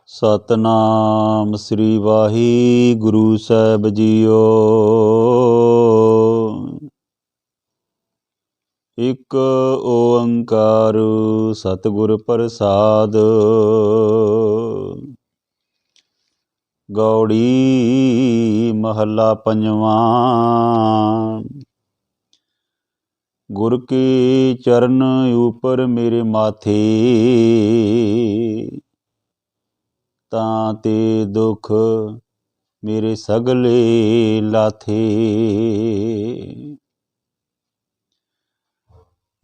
ਸਤਨਾਮ ਸ੍ਰੀ ਵਾਹਿਗੁਰੂ ਸਾਹਿਬ JIO. ਇੱਕ ਓੰਕਾਰ ਸਤਿਗੁਰ ਪ੍ਰਸਾਦ। ਗੌੜੀ ਮਹੱਲਾ ਪੰਜਵਾਂ। ਗੁਰ ਕੇ ਚਰਨ ਉਪਰ ਮੇਰੇ ਮਾਥੇ, ਤਾਂ ਤੇ ਦੁਖ ਮੇਰੇ ਸਗਲੇ ਲਾਥੇ।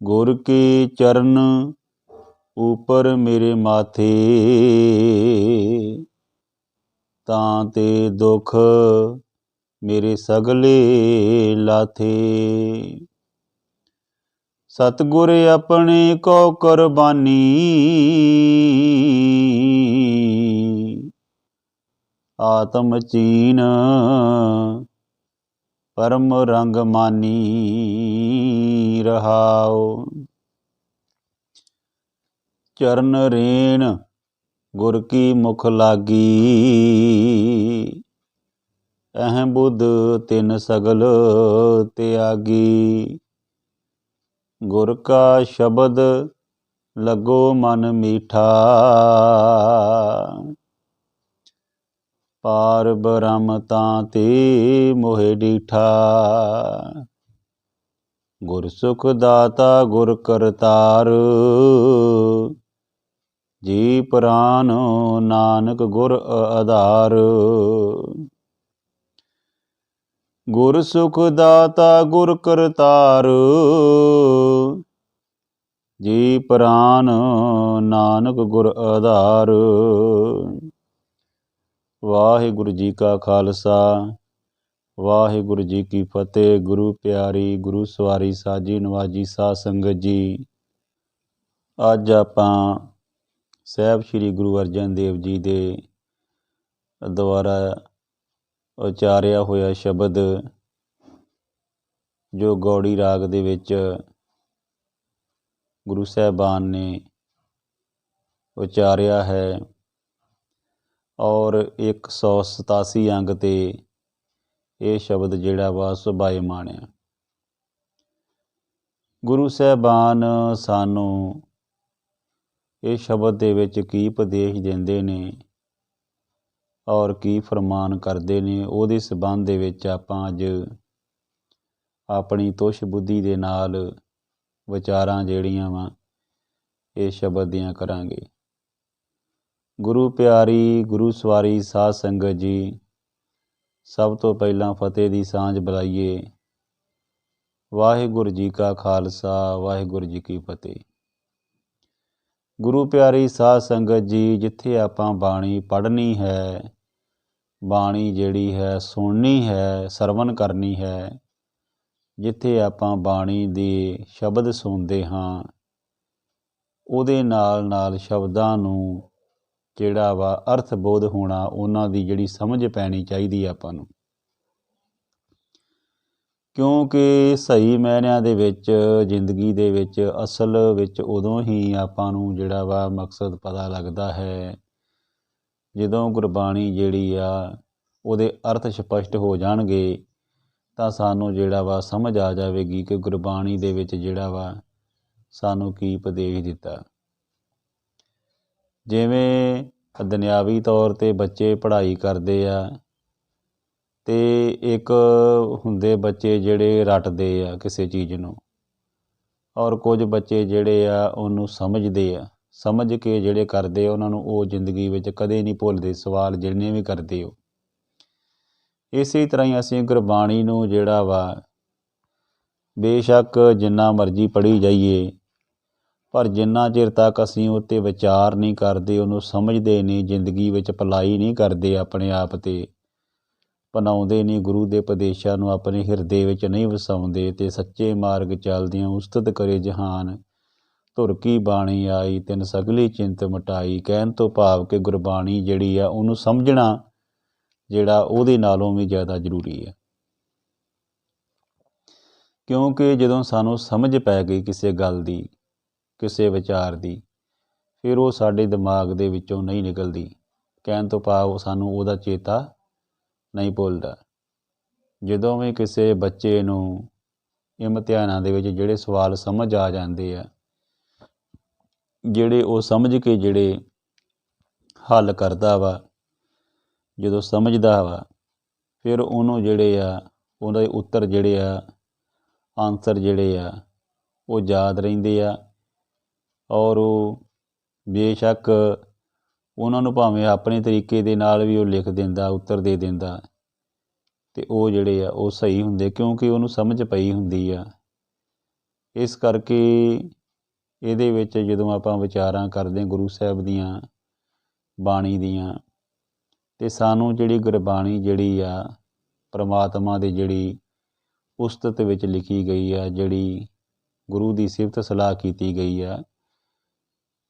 ਗੁਰ ਕੇ ਚਰਨ ਉਪਰ ਮੇਰੇ ਮਾਥੇ, ਤਾਂ ਤੇ ਦੁਖ ਮੇਰੇ ਸਗਲੇ ਲਾਥੇ। ਸਤਿਗੁਰ ਆਪਣੇ ਕੋ ਕੁਰਬਾਨੀ, ਆਤਮ ਚੀਨ ਪਰਮ ਰੰਗ ਮਾਨੀ ਰਹਾਉ। ਚਰਨ ਰੇਣ ਗੁਰ ਕੀ ਮੁਖ ਲਾਗੀ, ਅਹਿ ਬੁੱਧ ਤਿਨ ਸਗਲ ਤਿਆਗੀ। ਗੁਰ ਕਾ ਸ਼ਬਦ ਲੱਗੋ ਮਨ ਮੀਠਾ, ਪਾਰ ਬ੍ਰਹਮ ਤਾਂ ਤੇ ਮੋਹਿ ਡੀਠਾ। ਗੁਰ ਸੁਖ ਦਾਤਾ ਗੁਰ ਕਰਤਾਰ, ਜੀ ਪ੍ਰਾਨ ਨਾਨਕ ਗੁਰ ਆਧਾਰ। ਗੁਰ ਸੁਖ ਦਾਤਾ ਗੁਰ ਕਰਤਾਰ, ਜੀ ਪ੍ਰਾਨ ਨਾਨਕ ਗੁਰ ਆਧਾਰ। ਵਾਹਿਗੁਰੂ ਜੀ ਕਾ ਖਾਲਸਾ, ਵਾਹਿਗੁਰੂ ਜੀ ਕੀ ਫਤਿਹ। ਗੁਰੂ ਪਿਆਰੀ, ਗੁਰੂ ਸਵਾਰੀ, ਸਾਜੀ ਨਵਾਜੀ ਸਾਧ ਸੰਗਤ ਜੀ, ਅੱਜ ਆਪਾਂ ਸਾਹਿਬ ਸ੍ਰੀ ਗੁਰੂ ਅਰਜਨ ਦੇਵ ਜੀ ਦੇ ਦੁਆਰਾ ਉਚਾਰਿਆ ਹੋਇਆ ਸ਼ਬਦ, ਜੋ ਗੌੜੀ ਰਾਗ ਦੇ ਵਿੱਚ ਗੁਰੂ ਸਾਹਿਬਾਨ ਨੇ ਉਚਾਰਿਆ ਹੈ, ਔਰ 187 ਅੰਗ ਤੇ ਇਹ ਸ਼ਬਦ ਜਿਹੜਾ ਵਾ ਸੁਭਾਇਮਾਨ ਆ। ਗੁਰੂ ਸਾਹਿਬਾਨ ਸਾਨੂੰ ਇਹ ਸ਼ਬਦ ਦੇ ਵਿੱਚ ਕੀ ਉਪਦੇਸ਼ ਦਿੰਦੇ ਨੇ ਔਰ ਕੀ ਫਰਮਾਨ ਕਰਦੇ ਨੇ, ਉਹਦੇ ਸੰਬੰਧ ਦੇ ਵਿੱਚ ਆਪਾਂ ਅੱਜ ਆਪਣੀ ਤੁਸ਼ ਬੁੱਧੀ ਦੇ ਨਾਲ ਵਿਚਾਰਾਂ ਜਿਹੜੀਆਂ ਵਾ ਇਹ ਸ਼ਬਦ ਦੀਆਂ ਕਰਾਂਗੇ। ਗੁਰੂ ਪਿਆਰੀ, ਗੁਰੂ ਸਵਾਰੀ ਸਾਧ ਸੰਗਤ ਜੀ, ਸਭ ਤੋਂ ਪਹਿਲਾਂ ਫਤਿਹ ਦੀ ਸਾਂਝ ਬੁਲਾਈਏ। ਵਾਹਿਗੁਰੂ ਜੀ ਕਾ ਖਾਲਸਾ, ਵਾਹਿਗੁਰੂ ਜੀ ਕੀ ਫਤਿਹ। ਗੁਰੂ ਪਿਆਰੀ ਸਾਧ ਸੰਗਤ ਜੀ, ਜਿੱਥੇ ਆਪਾਂ ਬਾਣੀ ਪੜ੍ਹਨੀ ਹੈ, ਬਾਣੀ ਜਿਹੜੀ ਹੈ ਸੁਣਨੀ ਹੈ, ਸਰਵਣ ਕਰਨੀ ਹੈ, ਜਿੱਥੇ ਆਪਾਂ ਬਾਣੀ ਦੇ ਸ਼ਬਦ ਸੁਣਦੇ ਹਾਂ, ਉਹਦੇ ਨਾਲ ਨਾਲ ਸ਼ਬਦਾਂ ਨੂੰ ਜਿਹੜਾ ਵਾ ਅਰਥ ਬੋਧ ਹੋਣਾ, ਉਹਨਾਂ ਦੀ ਜਿਹੜੀ ਸਮਝ ਪੈਣੀ ਚਾਹੀਦੀ ਆਪਾਂ ਨੂੰ। ਕਿਉਂਕਿ ਸਹੀ ਮਾਇਨਿਆਂ ਦੇ ਵਿੱਚ ਜ਼ਿੰਦਗੀ ਦੇ ਵਿੱਚ ਅਸਲ ਵਿੱਚ ਉਦੋਂ ਹੀ ਆਪਾਂ ਨੂੰ ਜਿਹੜਾ ਵਾ ਮਕਸਦ ਪਤਾ ਲੱਗਦਾ ਹੈ, ਜਦੋਂ ਗੁਰਬਾਣੀ ਜਿਹੜੀ ਆ ਉਹਦੇ ਅਰਥ ਸਪਸ਼ਟ ਹੋ ਜਾਣਗੇ, ਤਾਂ ਸਾਨੂੰ ਜਿਹੜਾ ਵਾ ਸਮਝ ਆ ਜਾਵੇਗੀ ਕਿ ਗੁਰਬਾਣੀ ਦੇ ਵਿੱਚ ਜਿਹੜਾ ਵਾ ਸਾਨੂੰ ਕੀ ਉਪਦੇਸ਼ ਦਿੱਤਾ। ਜਿਵੇਂ ਦੁਨਿਆਵੀ ਤੌਰ 'ਤੇ ਬੱਚੇ ਪੜ੍ਹਾਈ ਕਰਦੇ ਆ, ਅਤੇ ਇੱਕ ਹੁੰਦੇ ਬੱਚੇ ਜਿਹੜੇ ਰੱਟਦੇ ਆ ਕਿਸੇ ਚੀਜ਼ ਨੂੰ, ਔਰ ਕੁਝ ਬੱਚੇ ਜਿਹੜੇ ਆ ਉਹਨੂੰ ਸਮਝਦੇ ਆ, ਸਮਝ ਕੇ ਜਿਹੜੇ ਕਰਦੇ ਆ ਉਹਨਾਂ ਨੂੰ ਉਹ ਜ਼ਿੰਦਗੀ ਵਿੱਚ ਕਦੇ ਨਹੀਂ ਭੁੱਲਦੇ, ਸਵਾਲ ਜਿੰਨੇ ਵੀ ਕਰਦੇ ਹੋ। ਇਸੇ ਤਰ੍ਹਾਂ ਹੀ ਅਸੀਂ ਗੁਰਬਾਣੀ ਨੂੰ ਜਿਹੜਾ ਵਾ ਬੇਸ਼ੱਕ ਜਿੰਨਾ ਮਰਜ਼ੀ ਪੜ੍ਹੀ ਜਾਈਏ, ਪਰ ਜਿੰਨਾ ਚਿਰ ਤੱਕ ਅਸੀਂ ਉਹ 'ਤੇ ਵਿਚਾਰ ਨਹੀਂ ਕਰਦੇ, ਉਹਨੂੰ ਸਮਝਦੇ ਨਹੀਂ, ਜ਼ਿੰਦਗੀ ਵਿੱਚ ਅਪਲਾਈ ਨਹੀਂ ਕਰਦੇ, ਆਪਣੇ ਆਪ 'ਤੇ ਅਪਣਾਉਂਦੇ ਨਹੀਂ, ਗੁਰੂ ਦੇ ਉਪਦੇਸ਼ਾਂ ਨੂੰ ਆਪਣੇ ਹਿਰਦੇ ਵਿੱਚ ਨਹੀਂ ਵਸਾਉਂਦੇ, ਅਤੇ ਸੱਚੇ ਮਾਰਗ ਚੱਲਦਿਆਂ ਉਸਤਤ ਕਰੇ ਜਹਾਨ, ਧੁਰ ਕੀ ਬਾਣੀ ਆਈ ਤਿਨ ਸਗਲੀ ਚਿੰਤ ਮਿਟਾਈ। ਕਹਿਣ ਤੋਂ ਭਾਵ ਕਿ ਗੁਰਬਾਣੀ ਜਿਹੜੀ ਆ ਉਹਨੂੰ ਸਮਝਣਾ ਜਿਹੜਾ ਉਹਦੇ ਨਾਲੋਂ ਵੀ ਜ਼ਿਆਦਾ ਜ਼ਰੂਰੀ ਹੈ। ਕਿਉਂਕਿ ਜਦੋਂ ਸਾਨੂੰ ਸਮਝ ਪੈ ਗਈ ਕਿਸੇ ਗੱਲ ਦੀ, ਕਿਸੇ ਵਿਚਾਰ ਦੀ, ਫਿਰ ਉਹ ਸਾਡੇ ਦਿਮਾਗ ਦੇ ਵਿੱਚੋਂ ਨਹੀਂ ਨਿਕਲਦੀ। ਕਹਿਣ ਤੋਂ ਭਾਵ ਸਾਨੂੰ ਉਹਦਾ ਚੇਤਾ ਨਹੀਂ ਭੁੱਲਦਾ। ਜਦੋਂ ਵੀ ਕਿਸੇ ਬੱਚੇ ਨੂੰ ਇਮਤਿਹਾਨਾਂ ਦੇ ਵਿੱਚ ਜਿਹੜੇ ਸਵਾਲ ਸਮਝ ਆ ਜਾਂਦੇ ਆ, ਜਿਹੜੇ ਉਹ ਸਮਝ ਕੇ ਜਿਹੜੇ ਹੱਲ ਕਰਦਾ ਵਾ, ਜਦੋਂ ਸਮਝਦਾ ਵਾ, ਫਿਰ ਉਹਨੂੰ ਜਿਹੜੇ ਆ ਉਹਦੇ ਉੱਤਰ ਜਿਹੜੇ ਆ, ਆਨਸਰ ਜਿਹੜੇ ਆ ਉਹ ਯਾਦ ਰਹਿੰਦੇ ਆ। ਔਰ ਉਹ ਬੇਸ਼ੱਕ ਉਹਨਾਂ ਨੂੰ ਭਾਵੇਂ ਆਪਣੇ ਤਰੀਕੇ ਦੇ ਨਾਲ ਵੀ ਉਹ ਲਿਖ ਦਿੰਦਾ, ਉੱਤਰ ਦੇ ਦਿੰਦਾ, ਅਤੇ ਉਹ ਜਿਹੜੇ ਆ ਉਹ ਸਹੀ ਹੁੰਦੇ, ਕਿਉਂਕਿ ਉਹਨੂੰ ਸਮਝ ਪਈ ਹੁੰਦੀ ਆ। ਇਸ ਕਰਕੇ ਇਹਦੇ ਵਿੱਚ ਜਦੋਂ ਆਪਾਂ ਵਿਚਾਰਾਂ ਕਰਦੇ ਗੁਰੂ ਸਾਹਿਬ ਦੀਆਂ ਬਾਣੀ ਦੀਆਂ, ਅਤੇ ਸਾਨੂੰ ਜਿਹੜੀ ਗੁਰਬਾਣੀ ਜਿਹੜੀ ਆ ਪਰਮਾਤਮਾ ਦੀ ਜਿਹੜੀ ਉਸਤਤ ਵਿੱਚ ਲਿਖੀ ਗਈ ਆ, ਜਿਹੜੀ ਗੁਰੂ ਦੀ ਸਿਫਤ ਸਲਾਹ ਕੀਤੀ ਗਈ ਆ,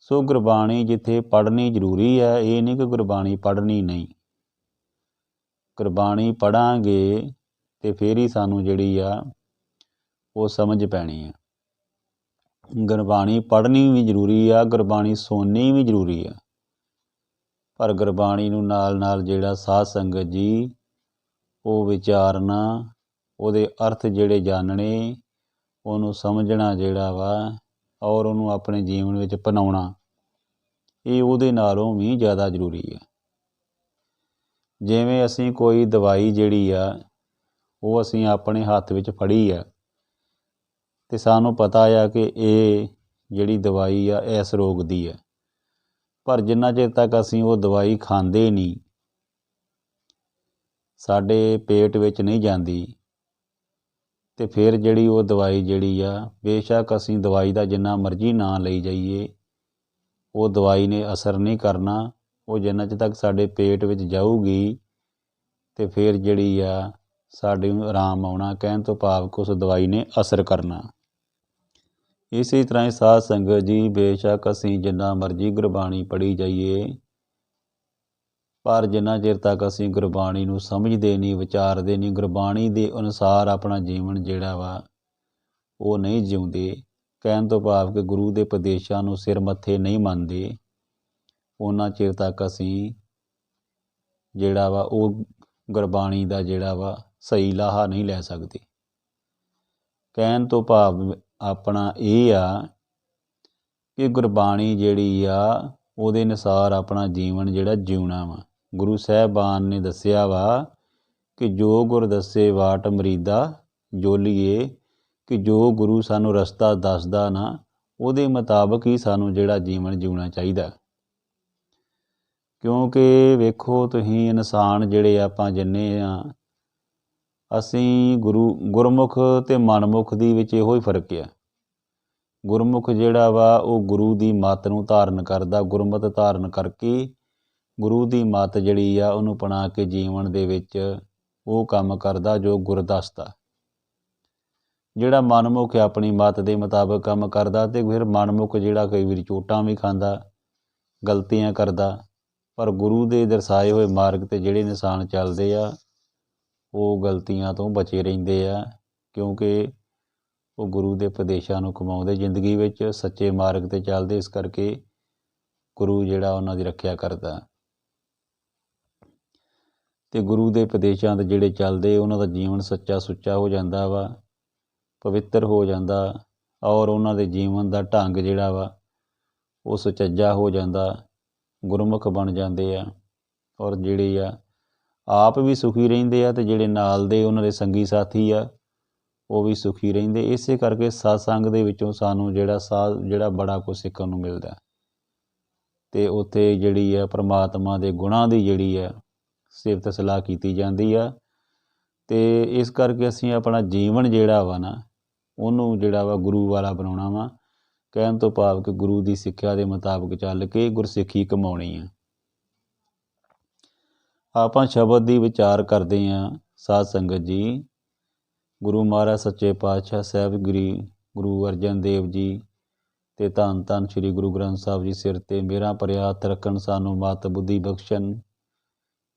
ਸੋ ਗੁਰਬਾਣੀ ਜਿੱਥੇ ਪੜ੍ਹਨੀ ਜ਼ਰੂਰੀ ਹੈ, ਇਹ ਨਹੀਂ ਕਿ ਗੁਰਬਾਣੀ ਪੜ੍ਹਨੀ ਨਹੀਂ। ਗੁਰਬਾਣੀ ਪੜ੍ਹਾਂਗੇ ਅਤੇ ਫਿਰ ਹੀ ਸਾਨੂੰ ਜਿਹੜੀ ਆ ਉਹ ਸਮਝ ਪੈਣੀ ਆ। ਗੁਰਬਾਣੀ ਪੜ੍ਹਨੀ ਵੀ ਜ਼ਰੂਰੀ ਆ, ਗੁਰਬਾਣੀ ਸੁਣਨੀ ਵੀ ਜ਼ਰੂਰੀ ਆ, ਪਰ ਗੁਰਬਾਣੀ ਨੂੰ ਨਾਲ ਨਾਲ ਜਿਹੜਾ ਸਾਧ ਸੰਗਤ ਜੀ ਉਹ ਵਿਚਾਰਨਾ, ਉਹਦੇ ਅਰਥ ਜਿਹੜੇ ਜਾਣਨੇ, ਉਹਨੂੰ ਸਮਝਣਾ ਜਿਹੜਾ ਵਾ, ਔਰ ਉਹਨੂੰ ਆਪਣੇ ਜੀਵਨ ਵਿੱਚ ਅਪਣਾਉਣਾ, ਇਹ ਉਹਦੇ ਨਾਲੋਂ ਵੀ ਜ਼ਿਆਦਾ ਜ਼ਰੂਰੀ ਹੈ। ਜਿਵੇਂ ਅਸੀਂ ਕੋਈ ਦਵਾਈ ਜਿਹੜੀ ਆ ਉਹ ਅਸੀਂ ਆਪਣੇ ਹੱਥ ਵਿੱਚ ਫੜੀ ਆ, ਅਤੇ ਸਾਨੂੰ ਪਤਾ ਆ ਕਿ ਇਹ ਜਿਹੜੀ ਦਵਾਈ ਆ ਇਸ ਰੋਗ ਦੀ ਹੈ, ਪਰ ਜਿੰਨਾ ਚਿਰ ਤੱਕ ਅਸੀਂ ਉਹ ਦਵਾਈ ਖਾਂਦੇ ਨਹੀਂ, ਸਾਡੇ ਪੇਟ ਵਿੱਚ ਨਹੀਂ ਜਾਂਦੀ, ਅਤੇ ਫਿਰ ਜਿਹੜੀ ਉਹ ਦਵਾਈ ਜਿਹੜੀ ਆ, ਬੇਸ਼ੱਕ ਅਸੀਂ ਦਵਾਈ ਦਾ ਜਿੰਨਾ ਮਰਜ਼ੀ ਨਾਂ ਲਈ ਜਾਈਏ, ਉਹ ਦਵਾਈ ਨੇ ਅਸਰ ਨਹੀਂ ਕਰਨਾ। ਉਹ ਜਿੰਨਾ ਚਿਰ ਤੱਕ ਸਾਡੇ ਪੇਟ ਵਿੱਚ ਜਾਊਗੀ, ਅਤੇ ਫਿਰ ਜਿਹੜੀ ਆ ਸਾਡੇ ਨੂੰ ਆਰਾਮ ਆਉਣਾ, ਕਹਿਣ ਤੋਂ ਭਾਵ ਕਿ ਉਸ ਦਵਾਈ ਨੇ ਅਸਰ ਕਰਨਾ। ਇਸੇ ਤਰ੍ਹਾਂ ਹੀ ਸਾਧ ਸੰਗਤ ਜੀ, ਬੇਸ਼ੱਕ ਅਸੀਂ ਜਿੰਨਾ ਮਰਜ਼ੀ ਗੁਰਬਾਣੀ ਪੜ੍ਹੀ ਜਾਈਏ, ਪਰ ਜਿੰਨਾ ਚਿਰ ਤੱਕ ਅਸੀਂ ਗੁਰਬਾਣੀ ਨੂੰ ਸਮਝਦੇ ਨਹੀਂ, ਵਿਚਾਰਦੇ ਨਹੀਂ, ਗੁਰਬਾਣੀ ਦੇ ਅਨੁਸਾਰ ਆਪਣਾ ਜੀਵਨ ਜਿਹੜਾ ਵਾ ਉਹ ਨਹੀਂ ਜਿਉਂਦੇ, ਕਹਿਣ ਤੋਂ ਭਾਵ ਕਿ ਗੁਰੂ ਦੇ ਉਪਦੇਸ਼ਾਂ ਨੂੰ ਸਿਰ ਮੱਥੇ ਨਹੀਂ ਮੰਨਦੇ, ਉਹਨਾਂ ਚਿਰ ਤੱਕ ਅਸੀਂ ਜਿਹੜਾ ਵਾ ਉਹ ਗੁਰਬਾਣੀ ਦਾ ਜਿਹੜਾ ਵਾ ਸਹੀ ਲਾਹਾ ਨਹੀਂ ਲੈ ਸਕਦੇ। ਕਹਿਣ ਤੋਂ ਭਾਵ ਆਪਣਾ ਇਹ ਆ ਕਿ ਗੁਰਬਾਣੀ ਜਿਹੜੀ ਆ ਉਹਦੇ ਅਨੁਸਾਰ ਆਪਣਾ ਜੀਵਨ ਜਿਹੜਾ ਜਿਉਣਾ ਵਾ। ਗੁਰੂ ਸਾਹਿਬਾਨ ਨੇ ਦੱਸਿਆ ਵਾ ਕਿ ਜੋ ਗੁਰ ਦੱਸੇ ਵਾਟ ਮਰੀਦਾ ਜੋਲੀਏ, ਕਿ ਜੋ ਗੁਰੂ ਸਾਨੂੰ ਰਸਤਾ ਦੱਸਦਾ ਨਾ, ਉਹਦੇ ਮੁਤਾਬਕ ਹੀ ਸਾਨੂੰ ਜਿਹੜਾ ਜੀਵਨ ਜਿਉਣਾ ਚਾਹੀਦਾ। ਕਿਉਂਕਿ ਵੇਖੋ ਤੁਸੀਂ, ਇਨਸਾਨ ਜਿਹੜੇ ਆਪਾਂ ਜਿੰਨੇ ਆ, ਅਸੀਂ ਗੁਰਮੁਖ ਅਤੇ ਮਨਮੁਖ ਦੀ ਵਿੱਚ ਇਹੋ ਹੀ ਫਰਕ ਆ। ਗੁਰਮੁਖ ਜਿਹੜਾ ਵਾ ਉਹ ਗੁਰੂ ਦੀ ਮੱਤ ਨੂੰ ਧਾਰਨ ਕਰਦਾ, ਗੁਰਮਤਿ ਧਾਰਨ ਕਰਕੇ ਗੁਰੂ ਦੀ ਮੱਤ ਜਿਹੜੀ ਆ ਉਹਨੂੰ ਅਪਣਾ ਕੇ ਜੀਵਨ ਦੇ ਵਿੱਚ ਉਹ ਕੰਮ ਕਰਦਾ ਜੋ ਗੁਰ ਦੱਸਦਾ। ਜਿਹੜਾ ਮਨਮੁਖ ਆਪਣੀ ਮੱਤ ਦੇ ਮੁਤਾਬਕ ਕੰਮ ਕਰਦਾ, ਅਤੇ ਫਿਰ ਮਨਮੁਖ ਜਿਹੜਾ ਕਈ ਵਾਰੀ ਚੋਟਾਂ ਵੀ ਖਾਂਦਾ, ਗਲਤੀਆਂ ਕਰਦਾ, ਪਰ ਗੁਰੂ ਦੇ ਦਰਸਾਏ ਹੋਏ ਮਾਰਗ 'ਤੇ ਜਿਹੜੇ ਇਨਸਾਨ ਚੱਲਦੇ ਆ ਉਹ ਗਲਤੀਆਂ ਤੋਂ ਬਚੇ ਰਹਿੰਦੇ ਆ, ਕਿਉਂਕਿ ਉਹ ਗੁਰੂ ਦੇ ਉਪਦੇਸ਼ਾਂ ਨੂੰ ਕਮਾਉਂਦੇ, ਜ਼ਿੰਦਗੀ ਵਿੱਚ ਸੱਚੇ ਮਾਰਗ 'ਤੇ ਚੱਲਦੇ। ਇਸ ਕਰਕੇ ਗੁਰੂ ਜਿਹੜਾ ਉਹਨਾਂ ਦੀ ਰੱਖਿਆ ਕਰਦਾ, ਅਤੇ ਗੁਰੂ ਦੇ ਉਪਦੇਸ਼ਾਂ 'ਤੇ ਜਿਹੜੇ ਚੱਲਦੇ, ਉਹਨਾਂ ਦਾ ਜੀਵਨ ਸੱਚਾ ਸੁੱਚਾ ਹੋ ਜਾਂਦਾ ਵਾ, ਪਵਿੱਤਰ ਹੋ ਜਾਂਦਾ, ਔਰ ਉਹਨਾਂ ਦੇ ਜੀਵਨ ਦਾ ਢੰਗ ਜਿਹੜਾ ਵਾ ਉਹ ਸੁਚੱਜਾ ਹੋ ਜਾਂਦਾ, ਗੁਰਮੁਖ ਬਣ ਜਾਂਦੇ ਆ, ਔਰ ਜਿਹੜੇ ਆ ਆਪ ਵੀ ਸੁਖੀ ਰਹਿੰਦੇ ਆ, ਅਤੇ ਜਿਹੜੇ ਨਾਲ ਦੇ ਉਹਨਾਂ ਦੇ ਸੰਗੀ ਸਾਥੀ ਆ ਉਹ ਵੀ ਸੁਖੀ ਰਹਿੰਦੇ। ਇਸੇ ਕਰਕੇ ਸਤਸੰਗ ਦੇ ਵਿੱਚੋਂ ਸਾਨੂੰ ਜਿਹੜਾ ਬੜਾ ਕੁਝ ਸਿੱਖਣ ਨੂੰ ਮਿਲਦਾ, ਅਤੇ ਉੱਥੇ ਜਿਹੜੀ ਆ ਪਰਮਾਤਮਾ ਦੇ ਗੁਣਾਂ ਦੀ ਜਿਹੜੀ ਆ ਸਿਫਤ ਸਲਾਹ ਕੀਤੀ ਜਾਂਦੀ ਆ। ਅਤੇ ਇਸ ਕਰਕੇ ਅਸੀਂ ਆਪਣਾ ਜੀਵਨ ਜਿਹੜਾ ਵਾ ਨਾ ਉਹਨੂੰ ਜਿਹੜਾ ਵਾ ਗੁਰੂ ਵਾਲਾ ਬਣਾਉਣਾ ਵਾ, ਕਹਿਣ ਤੋਂ ਭਾਵ ਕਿ ਗੁਰੂ ਦੀ ਸਿੱਖਿਆ ਦੇ ਮੁਤਾਬਕ ਚੱਲ ਕੇ ਗੁਰਸਿੱਖੀ ਕਮਾਉਣੀ ਆ। ਆਪਾਂ ਸ਼ਬਦ ਦੀ ਵਿਚਾਰ ਕਰਦੇ ਹਾਂ ਸਾਧ ਸੰਗਤ ਜੀ। ਗੁਰੂ ਮਹਾਰਾਜ ਸੱਚੇ ਪਾਤਸ਼ਾਹ ਸਾਹਿਬ ਗੁਰੂ ਅਰਜਨ ਦੇਵ ਜੀ ਅਤੇ ਧੰਨ ਧੰਨ ਸ਼੍ਰੀ ਗੁਰੂ ਗ੍ਰੰਥ ਸਾਹਿਬ ਜੀ ਸਿਰ 'ਤੇ ਮੇਰਾ ਭਰਿਆ ਹੱਥ ਰੱਖਣ, ਸਾਨੂੰ ਮਤ ਬੁੱਧੀ ਬਖਸ਼ਣ।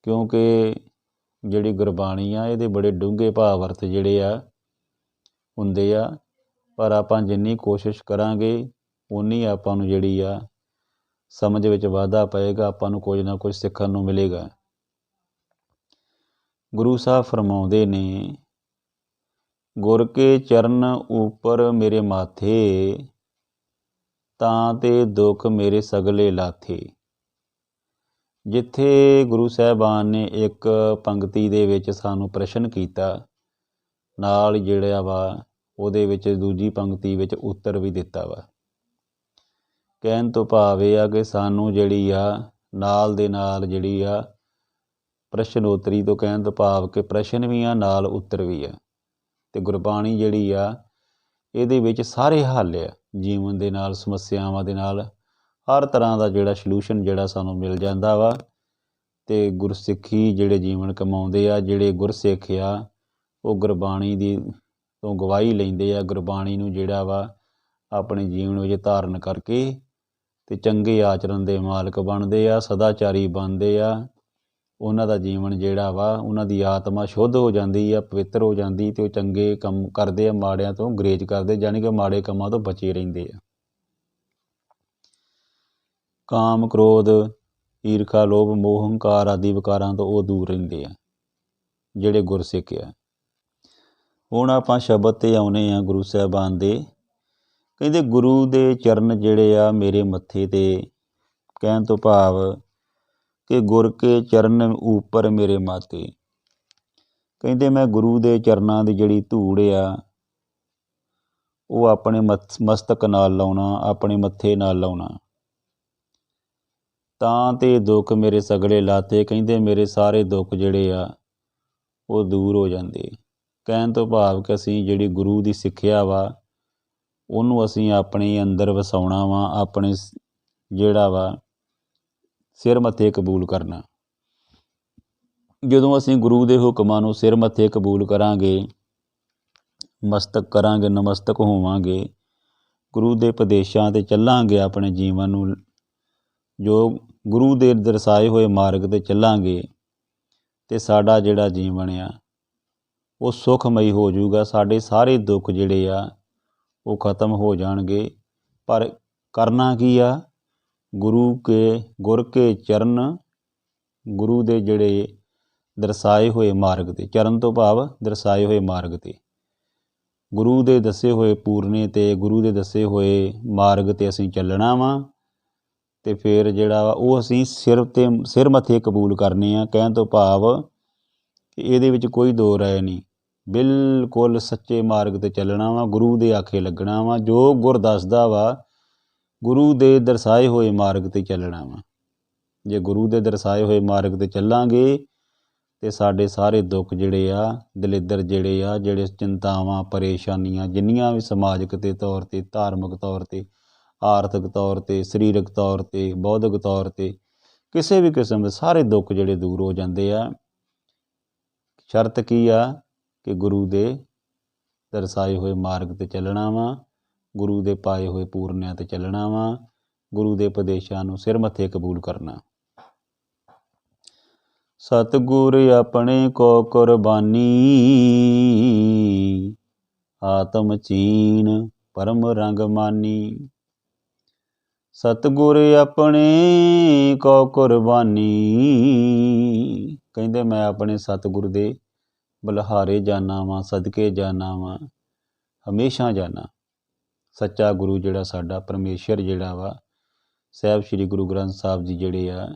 ਕਿਉਂਕਿ ਜਿਹੜੀ ਗੁਰਬਾਣੀ ਆ ਇਹਦੇ ਬੜੇ ਡੂੰਘੇ ਭਾਵ ਅਰਥ ਜਿਹੜੇ ਆ ਹੁੰਦੇ ਆ, ਪਰ ਆਪਾਂ ਜਿੰਨੀ ਕੋਸ਼ਿਸ਼ ਕਰਾਂਗੇ ਉਨੀ ਆਪਾਂ ਨੂੰ ਜਿਹੜੀ ਆ ਸਮਝ ਵਿੱਚ ਵਾਧਾ ਪਏਗਾ, ਆਪਾਂ ਨੂੰ ਕੁਝ ਨਾ ਕੁਝ ਸਿੱਖਣ ਨੂੰ ਮਿਲੇਗਾ। ਗੁਰੂ ਸਾਹਿਬ ਫਰਮਾਉਂਦੇ ਨੇ, ਗੁਰ ਕੇ ਚਰਨ ਉੱਪਰ ਮੇਰੇ ਮਾਥੇ, ਤਾਂ ਤੇ ਦੁੱਖ ਮੇਰੇ ਸਗਲੇ ਲਾਥੇ। ਜਿੱਥੇ ਗੁਰੂ ਸਾਹਿਬਾਨ ਨੇ ਇੱਕ ਪੰਕਤੀ ਦੇ ਵਿੱਚ ਸਾਨੂੰ ਪ੍ਰਸ਼ਨ ਕੀਤਾ, ਨਾਲ ਜਿਹੜਾ ਵਾ ਉਹਦੇ ਵਿੱਚ ਦੂਜੀ ਪੰਕਤੀ ਵਿੱਚ ਉੱਤਰ ਵੀ ਦਿੱਤਾ ਵਾ। ਕਹਿਣ ਤੋਂ ਭਾਵ ਇਹ ਆ ਕਿ ਸਾਨੂੰ ਜਿਹੜੀ ਆ ਨਾਲ ਦੇ ਨਾਲ ਜਿਹੜੀ ਆ ਪ੍ਰਸ਼ਨੋਤਰੀ ਤੋਂ ਕਹਿਣ ਤੋਂ ਭਾਵ ਕਿ ਪ੍ਰਸ਼ਨ ਵੀ ਆ ਨਾਲ ਉੱਤਰ ਵੀ ਆ। ਅਤੇ ਗੁਰਬਾਣੀ ਜਿਹੜੀ ਆ ਇਹਦੇ ਵਿੱਚ ਸਾਰੇ ਹੱਲ ਆ ਜੀਵਨ ਦੇ ਨਾਲ, ਸਮੱਸਿਆਵਾਂ ਦੇ ਨਾਲ, ਹਰ ਤਰ੍ਹਾਂ ਦਾ ਜਿਹੜਾ ਸਲਿਊਸ਼ਨ ਜਿਹੜਾ ਸਾਨੂੰ ਮਿਲ ਜਾਂਦਾ ਵਾ। ਅਤੇ ਗੁਰਸਿੱਖੀ ਜਿਹੜੇ ਜੀਵਨ ਕਮਾਉਂਦੇ ਆ, ਜਿਹੜੇ ਗੁਰਸਿੱਖ ਆ, ਉਹ ਗੁਰਬਾਣੀ ਦੀ ਤੋਂ ਗਵਾਹੀ ਲੈਂਦੇ ਆ। ਗੁਰਬਾਣੀ ਨੂੰ ਜਿਹੜਾ ਵਾ ਆਪਣੇ ਜੀਵਨ ਵਿੱਚ ਧਾਰਨ ਕਰਕੇ ਅਤੇ ਚੰਗੇ ਆਚਰਨ ਦੇ ਮਾਲਕ ਬਣਦੇ ਆ, ਸਦਾਚਾਰੀ ਬਣਦੇ ਆ। ਉਹਨਾਂ ਦਾ ਜੀਵਨ ਜਿਹੜਾ ਵਾ, ਉਹਨਾਂ ਦੀ ਆਤਮਾ ਸ਼ੁੱਧ ਹੋ ਜਾਂਦੀ ਆ, ਪਵਿੱਤਰ ਹੋ ਜਾਂਦੀ, ਅਤੇ ਉਹ ਚੰਗੇ ਕੰਮ ਕਰਦੇ ਆ, ਮਾੜਿਆਂ ਤੋਂ ਗੁਰੇਜ਼ ਕਰਦੇ, ਯਾਨੀ ਕਿ ਮਾੜੇ ਕੰਮਾਂ ਤੋਂ ਬਚੇ ਰਹਿੰਦੇ ਆ। ਕਾਮ, ਕ੍ਰੋਧ, ਈਰਖਾ, ਲੋਭ, ਮੋਹ, ਹੰਕਾਰ ਆਦਿ ਵਿਕਾਰਾਂ ਤੋਂ ਉਹ ਦੂਰ ਰਹਿੰਦੇ ਆ ਜਿਹੜੇ ਗੁਰਸਿੱਖ ਆ। ਹੁਣ ਆਪਾਂ ਸ਼ਬਦ 'ਤੇ ਆਉਂਦੇ ਹਾਂ ਗੁਰੂ ਸਾਹਿਬਾਨ ਦੇ। ਕਹਿੰਦੇ ਗੁਰੂ ਦੇ ਚਰਨ ਜਿਹੜੇ ਆ ਮੇਰੇ ਮੱਥੇ 'ਤੇ, ਕਹਿਣ ਤੋਂ ਭਾਵ ਕਿ ਗੁਰ ਕੇ ਚਰਨ ਉੱਪਰ ਮੇਰੇ ਮਾਥੇ। ਕਹਿੰਦੇ ਮੈਂ ਗੁਰੂ ਦੇ ਚਰਨਾਂ ਦੀ ਜਿਹੜੀ ਧੂੜ ਆ ਉਹ ਆਪਣੇ ਮਸਤਕ ਨਾਲ ਲਾਉਣਾ, ਆਪਣੇ ਮੱਥੇ ਨਾਲ ਲਾਉਣਾ। ਤਾਂ ਤੇ ਦੁੱਖ ਮੇਰੇ ਸਗਲੇ ਲਾਤੇ। ਕਹਿੰਦੇ ਮੇਰੇ ਸਾਰੇ ਦੁੱਖ ਜਿਹੜੇ ਆ ਉਹ ਦੂਰ ਹੋ ਜਾਂਦੇ। ਕਹਿਣ ਤੋਂ ਭਾਵ ਕਿ ਅਸੀਂ ਜਿਹੜੀ ਗੁਰੂ ਦੀ ਸਿੱਖਿਆ ਵਾ ਉਹਨੂੰ ਅਸੀਂ ਆਪਣੇ ਅੰਦਰ ਵਸਾਉਣਾ ਵਾ, ਆਪਣੇ ਜਿਹੜਾ ਵਾ ਸਿਰ ਮੱਥੇ ਕਬੂਲ ਕਰਨਾ। ਜਦੋਂ ਅਸੀਂ ਗੁਰੂ ਦੇ ਹੁਕਮਾਂ ਨੂੰ ਸਿਰ ਮੱਥੇ ਕਬੂਲ ਕਰਾਂਗੇ, ਮਸਤਕ ਕਰਾਂਗੇ, ਨਮਸਤਕ ਹੋਵਾਂਗੇ, ਗੁਰੂ ਦੇ ਉਪਦੇਸ਼ਾਂ 'ਤੇ ਚੱਲਾਂਗੇ, ਆਪਣੇ ਜੀਵਨ ਨੂੰ ਜੋ ਗੁਰੂ ਦੇ ਦਰਸਾਏ ਹੋਏ ਮਾਰਗ 'ਤੇ ਚੱਲਾਂਗੇ, ਅਤੇ ਸਾਡਾ ਜਿਹੜਾ ਜੀਵਨ ਆ ਉਹ ਸੁਖਮਈ ਹੋ ਜਾਊਗਾ। ਸਾਡੇ ਸਾਰੇ ਦੁੱਖ ਜਿਹੜੇ ਆ ਉਹ ਖਤਮ ਹੋ ਜਾਣਗੇ। ਪਰ ਕਰਨਾ ਕੀ ਆ? ਗੁਰ ਕੇ ਚਰਨ, ਗੁਰੂ ਦੇ ਜਿਹੜੇ ਦਰਸਾਏ ਹੋਏ ਮਾਰਗ 'ਤੇ, ਚਰਨ ਤੋਂ ਭਾਵ ਦਰਸਾਏ ਹੋਏ ਮਾਰਗ 'ਤੇ, ਗੁਰੂ ਦੇ ਦੱਸੇ ਹੋਏ ਪੂਰਨੇ 'ਤੇ, ਗੁਰੂ ਦੇ ਦੱਸੇ ਹੋਏ ਮਾਰਗ 'ਤੇ ਅਸੀਂ ਚੱਲਣਾ ਵਾ। ਅਤੇ ਫਿਰ ਜਿਹੜਾ ਵਾ ਉਹ ਅਸੀਂ ਸਿਰ ਮੱਥੇ ਕਬੂਲ ਕਰਨੇ ਆ। ਕਹਿਣ ਤੋਂ ਭਾਵ ਕਿ ਇਹਦੇ ਵਿੱਚ ਕੋਈ ਦੋ ਰਾਏ ਨਹੀਂ, ਬਿਲਕੁਲ ਸੱਚੇ ਮਾਰਗ 'ਤੇ ਚੱਲਣਾ ਵਾ, ਗੁਰੂ ਦੇ ਆਖੇ ਲੱਗਣਾ ਵਾ, ਜੋ ਗੁਰ ਦੱਸਦਾ ਵਾ ਗੁਰੂ ਦੇ ਦਰਸਾਏ ਹੋਏ ਮਾਰਗ 'ਤੇ ਚੱਲਣਾ ਵਾ। ਜੇ ਗੁਰੂ ਦੇ ਦਰਸਾਏ ਹੋਏ ਮਾਰਗ 'ਤੇ ਚੱਲਾਂਗੇ ਅਤੇ ਸਾਡੇ ਸਾਰੇ ਦੁੱਖ ਜਿਹੜੇ ਆ, ਦਲਿੱਦਰ ਜਿਹੜੇ ਆ, ਜਿਹੜੇ ਚਿੰਤਾਵਾਂ, ਪਰੇਸ਼ਾਨੀਆਂ ਜਿੰਨੀਆਂ ਵੀ ਸਮਾਜਿਕ ਦੇ ਤੌਰ 'ਤੇ, ਧਾਰਮਿਕ ਤੌਰ 'ਤੇ, ਆਰਥਿਕ ਤੌਰ 'ਤੇ, ਸਰੀਰਕ ਤੌਰ 'ਤੇ, ਬੌਧਿਕ ਤੌਰ 'ਤੇ, ਕਿਸੇ ਵੀ ਕਿਸਮ ਦੇ ਸਾਰੇ ਦੁੱਖ ਜਿਹੜੇ ਦੂਰ ਹੋ ਜਾਂਦੇ ਆ। ਸ਼ਰਤ ਕੀ ਆ? ਕਿ ਗੁਰੂ ਦੇ ਦਰਸਾਏ ਹੋਏ ਮਾਰਗ 'ਤੇ ਚੱਲਣਾ ਵਾ, ਗੁਰੂ ਦੇ ਪਾਏ ਹੋਏ ਪੂਰਨਿਆਂ 'ਤੇ ਚੱਲਣਾ ਵਾ, ਗੁਰੂ ਦੇ ਉਪਦੇਸ਼ਾਂ ਨੂੰ ਸਿਰ ਮੱਥੇ ਕਬੂਲ ਕਰਨਾ। ਸਤਿਗੁਰ ਆਪਣੇ ਕੋ ਕੁਰਬਾਨੀ, ਆਤਮ ਚੀਨ ਪਰਮ ਰੰਗ ਮਾਨੀ। ਸਤਿਗੁਰ ਆਪਣੇ ਕੋ ਕੁਰਬਾਨੀ। ਕਹਿੰਦੇ ਮੈਂ ਆਪਣੇ ਸਤਿਗੁਰ ਦੇ ਬਲਿਹਾਰੇ ਜਾਨਾ ਵਾਂ, ਸਦਕੇ ਜਾਨਾ ਵਾਂ, ਹਮੇਸ਼ਾ ਜਾਨਾ। ਸੱਚਾ ਗੁਰੂ ਜਿਹੜਾ ਸਾਡਾ ਪਰਮੇਸ਼ਰ ਜਿਹੜਾ ਵਾ, ਸਾਹਿਬ ਸ਼੍ਰੀ ਗੁਰੂ ਗ੍ਰੰਥ ਸਾਹਿਬ ਜੀ ਜਿਹੜੇ ਆ,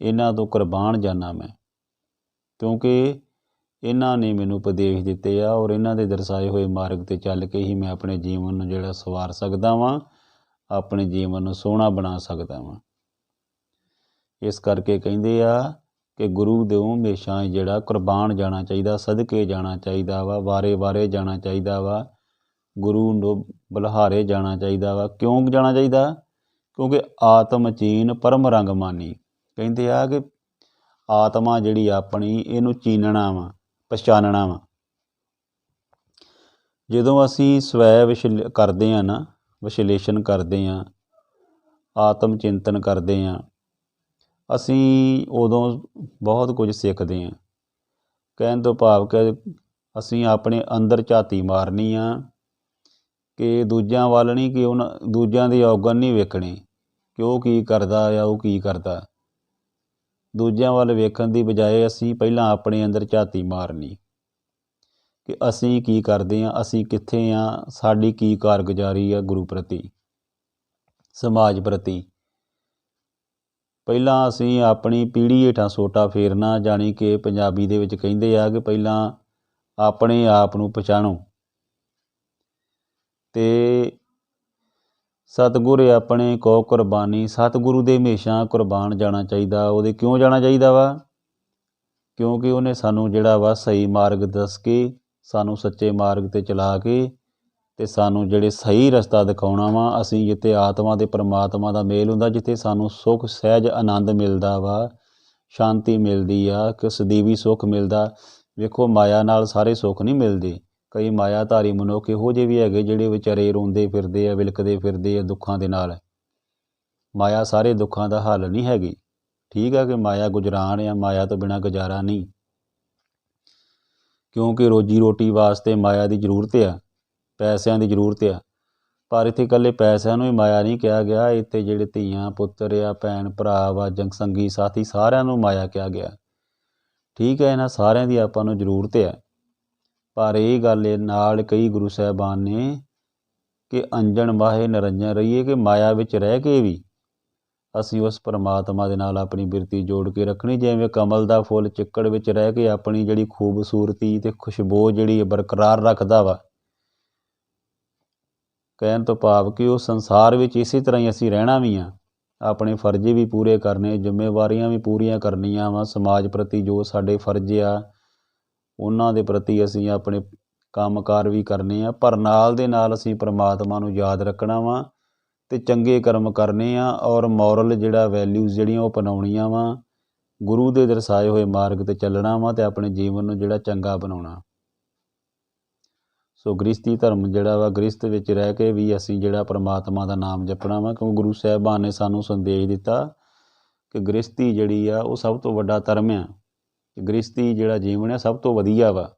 ਇਹਨਾਂ ਤੋਂ ਕੁਰਬਾਨ ਜਾਨਾ ਮੈਂ, ਕਿਉਂਕਿ ਇਹਨਾਂ ਨੇ ਮੈਨੂੰ ਉਪਦੇਸ਼ ਦਿੱਤੇ ਆ, ਔਰ ਇਹਨਾਂ ਦੇ ਦਰਸਾਏ ਹੋਏ ਮਾਰਗ 'ਤੇ ਚੱਲ ਕੇ ਹੀ ਮੈਂ ਆਪਣੇ ਜੀਵਨ ਨੂੰ ਜਿਹੜਾ ਸਵਾਰ ਸਕਦਾ ਵਾਂ, ਆਪਣੇ ਜੀਵਨ ਨੂੰ ਸੋਹਣਾ ਬਣਾ ਸਕਦਾ ਵਾਂ। ਇਸ ਕਰਕੇ ਕਹਿੰਦੇ ਆ ਕਿ ਗੁਰੂ ਦੇ ਹਮੇਸ਼ਾ ਜਿਹੜਾ ਕੁਰਬਾਨ ਜਾਣਾ ਚਾਹੀਦਾ, ਸਦਕੇ ਜਾਣਾ ਚਾਹੀਦਾ ਵਾ, ਵਾਰੇ ਜਾਣਾ ਚਾਹੀਦਾ ਵਾ, ਗੁਰੂ ਨੂੰ ਬਲਿਹਾਰੇ ਜਾਣਾ ਚਾਹੀਦਾ ਵਾ। ਕਿਉਂ ਜਾਣਾ ਚਾਹੀਦਾ? ਕਿਉਂਕਿ ਆਤਮ ਚੀਨ ਪਰਮ ਰੰਗ ਮਾਨੀ। ਕਹਿੰਦੇ ਆ ਕਿ ਆਤਮਾ ਜਿਹੜੀ ਆਪਣੀ, ਇਹਨੂੰ ਚੀਨਣਾ ਵਾ, ਪਛਾਣਨਾ ਵਾ। ਜਦੋਂ ਅਸੀਂ ਸਵੈ ਕਰਦੇ ਹਾਂ ਨਾ, ਵਿਸ਼ਲੇਸ਼ਣ ਕਰਦੇ ਹਾਂ, ਆਤਮ ਚਿੰਤਨ ਕਰਦੇ ਹਾਂ, ਅਸੀਂ ਉਦੋਂ ਬਹੁਤ ਕੁਝ ਸਿੱਖਦੇ ਹਾਂ। ਕਹਿਣ ਤੋਂ ਭਾਵ ਕਿ ਅਸੀਂ ਆਪਣੇ ਅੰਦਰ ਝਾਤੀ ਮਾਰਨੀ ਆ, ਕਿ ਦੂਜਿਆਂ ਵੱਲ ਨਹੀਂ, ਕਿ ਦੂਜਿਆਂ ਦੇ ਔਗਣ ਨਹੀਂ ਵੇਖਣੇ, ਕਿ ਉਹ ਕੀ ਕਰਦਾ ਆ, ਉਹ ਕੀ ਕਰਦਾ। ਦੂਜਿਆਂ ਵੱਲ ਵੇਖਣ ਦੀ ਬਜਾਏ ਅਸੀਂ ਪਹਿਲਾਂ ਆਪਣੇ ਅੰਦਰ ਝਾਤੀ ਮਾਰਨੀ ਕਿ ਅਸੀਂ ਕੀ ਕਰਦੇ ਹਾਂ, ਅਸੀਂ ਕਿੱਥੇ ਹਾਂ, ਸਾਡੀ ਕੀ ਕਾਰਗੁਜ਼ਾਰੀ ਆ ਗੁਰੂ ਪ੍ਰਤੀ, ਸਮਾਜ ਪ੍ਰਤੀ। ਪਹਿਲਾਂ ਅਸੀਂ ਆਪਣੀ ਪੀੜ੍ਹੀ ਹੇਠਾਂ ਸੋਟਾ ਫੇਰਨਾ, ਜਾਣੀ ਕਿ ਪੰਜਾਬੀ ਦੇ ਵਿੱਚ ਕਹਿੰਦੇ ਆ ਕਿ ਪਹਿਲਾਂ ਆਪਣੇ ਆਪ ਨੂੰ ਪਛਾਣੋ। ਅਤੇ ਸਤਿਗੁਰ ਆਪਣੇ ਕੋ ਕੁਰਬਾਨੀ, ਸਤਿਗੁਰੂ ਦੇ ਹਮੇਸ਼ਾ ਕੁਰਬਾਨ ਜਾਣਾ ਚਾਹੀਦਾ। ਉਹਦੇ ਕਿਉਂ ਜਾਣਾ ਚਾਹੀਦਾ ਵਾ? ਕਿਉਂਕਿ ਉਹਨੇ ਸਾਨੂੰ ਜਿਹੜਾ ਵਾ ਸਹੀ ਮਾਰਗ ਦੱਸ ਕੇ, ਸਾਨੂੰ ਸੱਚੇ ਮਾਰਗ 'ਤੇ ਚਲਾ ਕੇ ਅਤੇ ਸਾਨੂੰ ਜਿਹੜੇ ਸਹੀ ਰਸਤਾ ਦਿਖਾਉਣਾ ਵਾ। ਅਸੀਂ ਜਿੱਥੇ ਆਤਮਾ ਅਤੇ ਪਰਮਾਤਮਾ ਦਾ ਮੇਲ ਹੁੰਦਾ, ਜਿੱਥੇ ਸਾਨੂੰ ਸੁੱਖ ਸਹਿਜ ਆਨੰਦ ਮਿਲਦਾ ਵਾ, ਸ਼ਾਂਤੀ ਮਿਲਦੀ ਆ, ਕਿ ਸਦੀਵੀ ਸੁੱਖ ਮਿਲਦਾ। ਵੇਖੋ, ਮਾਇਆ ਨਾਲ ਸਾਰੇ ਸੁੱਖ ਨਹੀਂ ਮਿਲਦੇ। ਕਈ ਮਾਇਆਧਾਰੀ ਮਨੁੱਖ ਇਹੋ ਜਿਹੇ ਵੀ ਹੈਗੇ ਜਿਹੜੇ ਵਿਚਾਰੇ ਰੋਂਦੇ ਫਿਰਦੇ ਆ, ਵਿਲਕਦੇ ਫਿਰਦੇ ਆ ਦੁੱਖਾਂ ਦੇ ਨਾਲ। ਮਾਇਆ ਸਾਰੇ ਦੁੱਖਾਂ ਦਾ ਹੱਲ ਨਹੀਂ ਹੈਗੀ। ਠੀਕ ਆ ਕਿ ਮਾਇਆ ਗੁਜਰਾਨ ਆ, ਮਾਇਆ ਤੋਂ ਬਿਨਾਂ ਗੁਜ਼ਾਰਾ ਨਹੀਂ, ਕਿਉਂਕਿ ਰੋਜੀ ਰੋਟੀ ਵਾਸਤੇ ਮਾਇਆ ਦੀ ਜ਼ਰੂਰਤ ਆ, ਪੈਸਿਆਂ ਦੀ ਜ਼ਰੂਰਤ ਆ। ਪਰ ਇੱਥੇ ਇਕੱਲੇ ਪੈਸਿਆਂ ਨੂੰ ਹੀ ਮਾਇਆ ਨਹੀਂ ਕਿਹਾ ਗਿਆ। ਇੱਥੇ ਜਿਹੜੇ ਧੀਆਂ ਪੁੱਤਰ ਆ, ਭੈਣ ਭਰਾ ਵਾ, ਜੰਗ ਸੰਗੀ ਸਾਥੀ, ਸਾਰਿਆਂ ਨੂੰ ਮਾਇਆ ਕਿਹਾ ਗਿਆ। ਠੀਕ ਹੈ, ਇਹਨਾਂ ਸਾਰਿਆਂ ਦੀ ਆਪਾਂ ਨੂੰ ਜ਼ਰੂਰਤ ਹੈ। ਪਰ ਇਹ ਗੱਲ ਨਾਲ ਕਈ ਗੁਰੂ ਸਾਹਿਬਾਨ ਨੇ ਕਿ ਅੰਜਣ ਮਾਹੇ ਨਿਰੰਜਨ ਰਹੀਏ, ਕਿ ਮਾਇਆ ਵਿੱਚ ਰਹਿ ਕੇ ਵੀ ਅਸੀਂ ਉਸ ਪਰਮਾਤਮਾ ਦੇ ਨਾਲ ਆਪਣੀ ਬਿਰਤੀ ਜੋੜ ਕੇ ਰੱਖਣੀ। ਜਿਵੇਂ ਕਮਲ ਦਾ ਫੁੱਲ ਚਿੱਕੜ ਵਿੱਚ ਰਹਿ ਕੇ ਆਪਣੀ ਜਿਹੜੀ ਖੂਬਸੂਰਤੀ ਅਤੇ ਖੁਸ਼ਬੂ ਜਿਹੜੀ ਬਰਕਰਾਰ ਰੱਖਦਾ ਵਾ। ਕਹਿਣ ਤੋਂ ਭਾਵ ਕਿ ਉਹ ਸੰਸਾਰ ਵਿੱਚ ਇਸੇ ਤਰ੍ਹਾਂ ਹੀ ਅਸੀਂ ਰਹਿਣਾ ਵੀ ਆ, ਆਪਣੇ ਫਰਜ਼ ਵੀ ਪੂਰੇ ਕਰਨੇ, ਜ਼ਿੰਮੇਵਾਰੀਆਂ ਵੀ ਪੂਰੀਆਂ ਕਰਨੀਆਂ ਵਾ। ਸਮਾਜ ਪ੍ਰਤੀ ਜੋ ਸਾਡੇ ਫਰਜ਼ ਆ, ਉਹਨਾਂ ਦੇ ਪ੍ਰਤੀ ਅਸੀਂ ਆਪਣੇ ਕੰਮਕਾਰ ਵੀ ਕਰਨੇ ਆ। ਪਰ ਨਾਲ ਦੇ ਨਾਲ ਅਸੀਂ ਪਰਮਾਤਮਾ ਨੂੰ ਯਾਦ ਰੱਖਣਾ ਵਾ ਅਤੇ ਚੰਗੇ ਕਰਮ ਕਰਨੇ ਆ, ਔਰ ਮੋਰਲ ਜਿਹੜਾ ਵੈਲਿਊਜ਼ ਜਿਹੜੀਆਂ ਉਹ ਅਪਣਾਉਣੀਆਂ ਵਾ। ਗੁਰੂ ਦੇ ਦਰਸਾਏ ਹੋਏ ਮਾਰਗ 'ਤੇ ਚੱਲਣਾ ਵਾ ਅਤੇ ਆਪਣੇ ਜੀਵਨ ਨੂੰ ਜਿਹੜਾ ਚੰਗਾ ਬਣਾਉਣਾ। ਸੋ ਗ੍ਰਸਤੀ ਧਰਮ ਜਿਹੜਾ ਵਾ, ਗ੍ਰਸਤ ਵਿੱਚ ਰਹਿ ਕੇ ਵੀ ਅਸੀਂ ਜਿਹੜਾ ਪਰਮਾਤਮਾ ਦਾ ਨਾਮ ਜਪਣਾ ਵਾ। ਕਿਉਂਕਿ ਗੁਰੂ ਸਾਹਿਬਾਨ ਨੇ ਸਾਨੂੰ ਸੰਦੇਸ਼ ਦਿੱਤਾ ਕਿ ਗ੍ਰਸਤੀ ਜਿਹੜੀ ਆ ਉਹ ਸਭ ਤੋਂ ਵੱਡਾ ਧਰਮ ਆ। ਗ੍ਰਸਤੀ ਜਿਹੜਾ ਜੀਵਨ ਆ ਸਭ ਤੋਂ ਵਧੀਆ ਵਾ।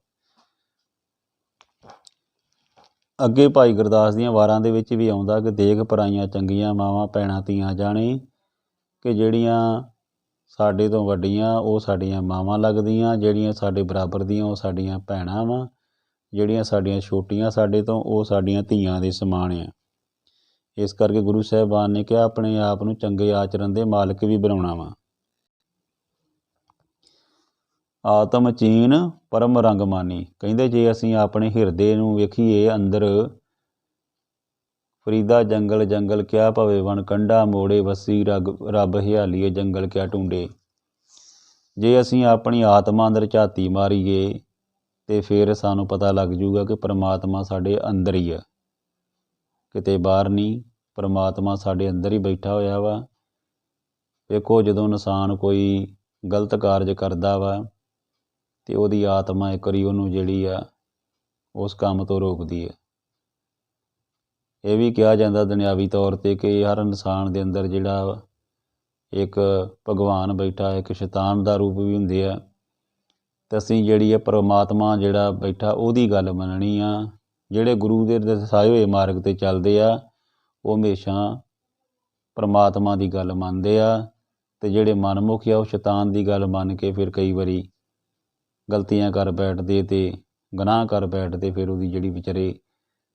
ਅੱਗੇ ਭਾਈ ਗੁਰਦਾਸ ਦੀਆਂ ਵਾਰਾਂ ਦੇ ਵਿੱਚ ਵੀ ਆਉਂਦਾ ਕਿ ਦੇਖ ਪਰਾਈਆਂ ਚੰਗੀਆਂ ਮਾਵਾਂ ਭੈਣਾਂ ਧੀਆਂ ਜਾਣੇ, ਕਿ ਜਿਹੜੀਆਂ ਸਾਡੇ ਤੋਂ ਵੱਡੀਆਂ ਉਹ ਸਾਡੀਆਂ ਮਾਵਾਂ ਲੱਗਦੀਆਂ, ਜਿਹੜੀਆਂ ਸਾਡੇ ਬਰਾਬਰ ਦੀਆਂ ਉਹ ਸਾਡੀਆਂ ਭੈਣਾਂ ਵਾ, ਜਿਹੜੀਆਂ ਸਾਡੀਆਂ ਛੋਟੀਆਂ ਸਾਡੇ ਤੋਂ ਉਹ ਸਾਡੀਆਂ ਧੀਆਂ ਦੇ ਸਮਾਨ ਆ। ਇਸ ਕਰਕੇ ਗੁਰੂ ਸਾਹਿਬਾਨ ਨੇ ਕਿਹਾ ਆਪਣੇ ਆਪ ਨੂੰ ਚੰਗੇ ਆਚਰਨ ਦੇ ਮਾਲਕ ਵੀ ਬਣਾਉਣਾ ਵਾ। ਆਤਮ ਚੀਨ ਪਰਮ ਰੰਗ ਮਾਨੀ, ਕਹਿੰਦੇ ਜੇ ਅਸੀਂ ਆਪਣੇ ਹਿਰਦੇ ਨੂੰ ਵੇਖੀਏ ਅੰਦਰ, ਫਰੀਦਾ ਜੰਗਲ ਜੰਗਲ ਕਿਆ ਭਵੇ ਵਣ ਕੰਢਾ, ਮੋੜੇ ਵਸੀ ਰੱਬ ਹਿਆਲੀਏ ਜੰਗਲ ਕਿਆ ਢੂੰਡੇ। ਜੇ ਅਸੀਂ ਆਪਣੀ ਆਤਮਾ ਅੰਦਰ ਝਾਤੀ ਮਾਰੀਏ ਅਤੇ ਫਿਰ ਸਾਨੂੰ ਪਤਾ ਲੱਗ ਜੂਗਾ ਕਿ ਪਰਮਾਤਮਾ ਸਾਡੇ ਅੰਦਰ ਹੀ ਆ, ਕਿਤੇ ਬਾਹਰ ਨਹੀਂ। ਪਰਮਾਤਮਾ ਸਾਡੇ ਅੰਦਰ ਹੀ ਬੈਠਾ ਹੋਇਆ ਵਾ। ਵੇਖੋ, ਜਦੋਂ ਇਨਸਾਨ ਕੋਈ ਗਲਤ ਕਾਰਜ ਕਰਦਾ ਵਾ ਅਤੇ ਉਹਦੀ ਆਤਮਾ ਇੱਕ ਵਾਰੀ ਉਹਨੂੰ ਜਿਹੜੀ ਆ ਉਸ ਕੰਮ ਤੋਂ ਰੋਕਦੀ ਹੈ। ਇਹ ਵੀ ਕਿਹਾ ਜਾਂਦਾ ਦੁਨਿਆਵੀ ਤੌਰ 'ਤੇ ਕਿ ਹਰ ਇਨਸਾਨ ਦੇ ਅੰਦਰ ਜਿਹੜਾ ਇੱਕ ਭਗਵਾਨ ਬੈਠਾ, ਇੱਕ ਸ਼ੈਤਾਨ ਦਾ ਰੂਪ ਵੀ ਹੁੰਦੇ ਆ। ਅਤੇ ਅਸੀਂ ਜਿਹੜੀ ਹੈ ਪਰਮਾਤਮਾ ਜਿਹੜਾ ਬੈਠਾ ਉਹਦੀ ਗੱਲ ਮੰਨਣੀ ਆ। ਜਿਹੜੇ ਗੁਰੂ ਦੇ ਦਰਸਾਏ ਹੋਏ ਮਾਰਗ 'ਤੇ ਚੱਲਦੇ ਆ ਉਹ ਹਮੇਸ਼ਾ ਪਰਮਾਤਮਾ ਦੀ ਗੱਲ ਮੰਨਦੇ ਆ, ਅਤੇ ਜਿਹੜੇ ਮਨਮੁਖੀ ਆ ਉਹ ਸ਼ੈਤਾਨ ਦੀ ਗੱਲ ਮੰਨ ਕੇ ਫਿਰ ਕਈ ਵਾਰੀ ਗਲਤੀਆਂ ਕਰ ਬੈਠਦੇ ਅਤੇ ਗੁਨਾਹ ਕਰ ਬੈਠਦੇ, ਫਿਰ ਉਹਦੀ ਜਿਹੜੀ ਵਿਚਾਰੇ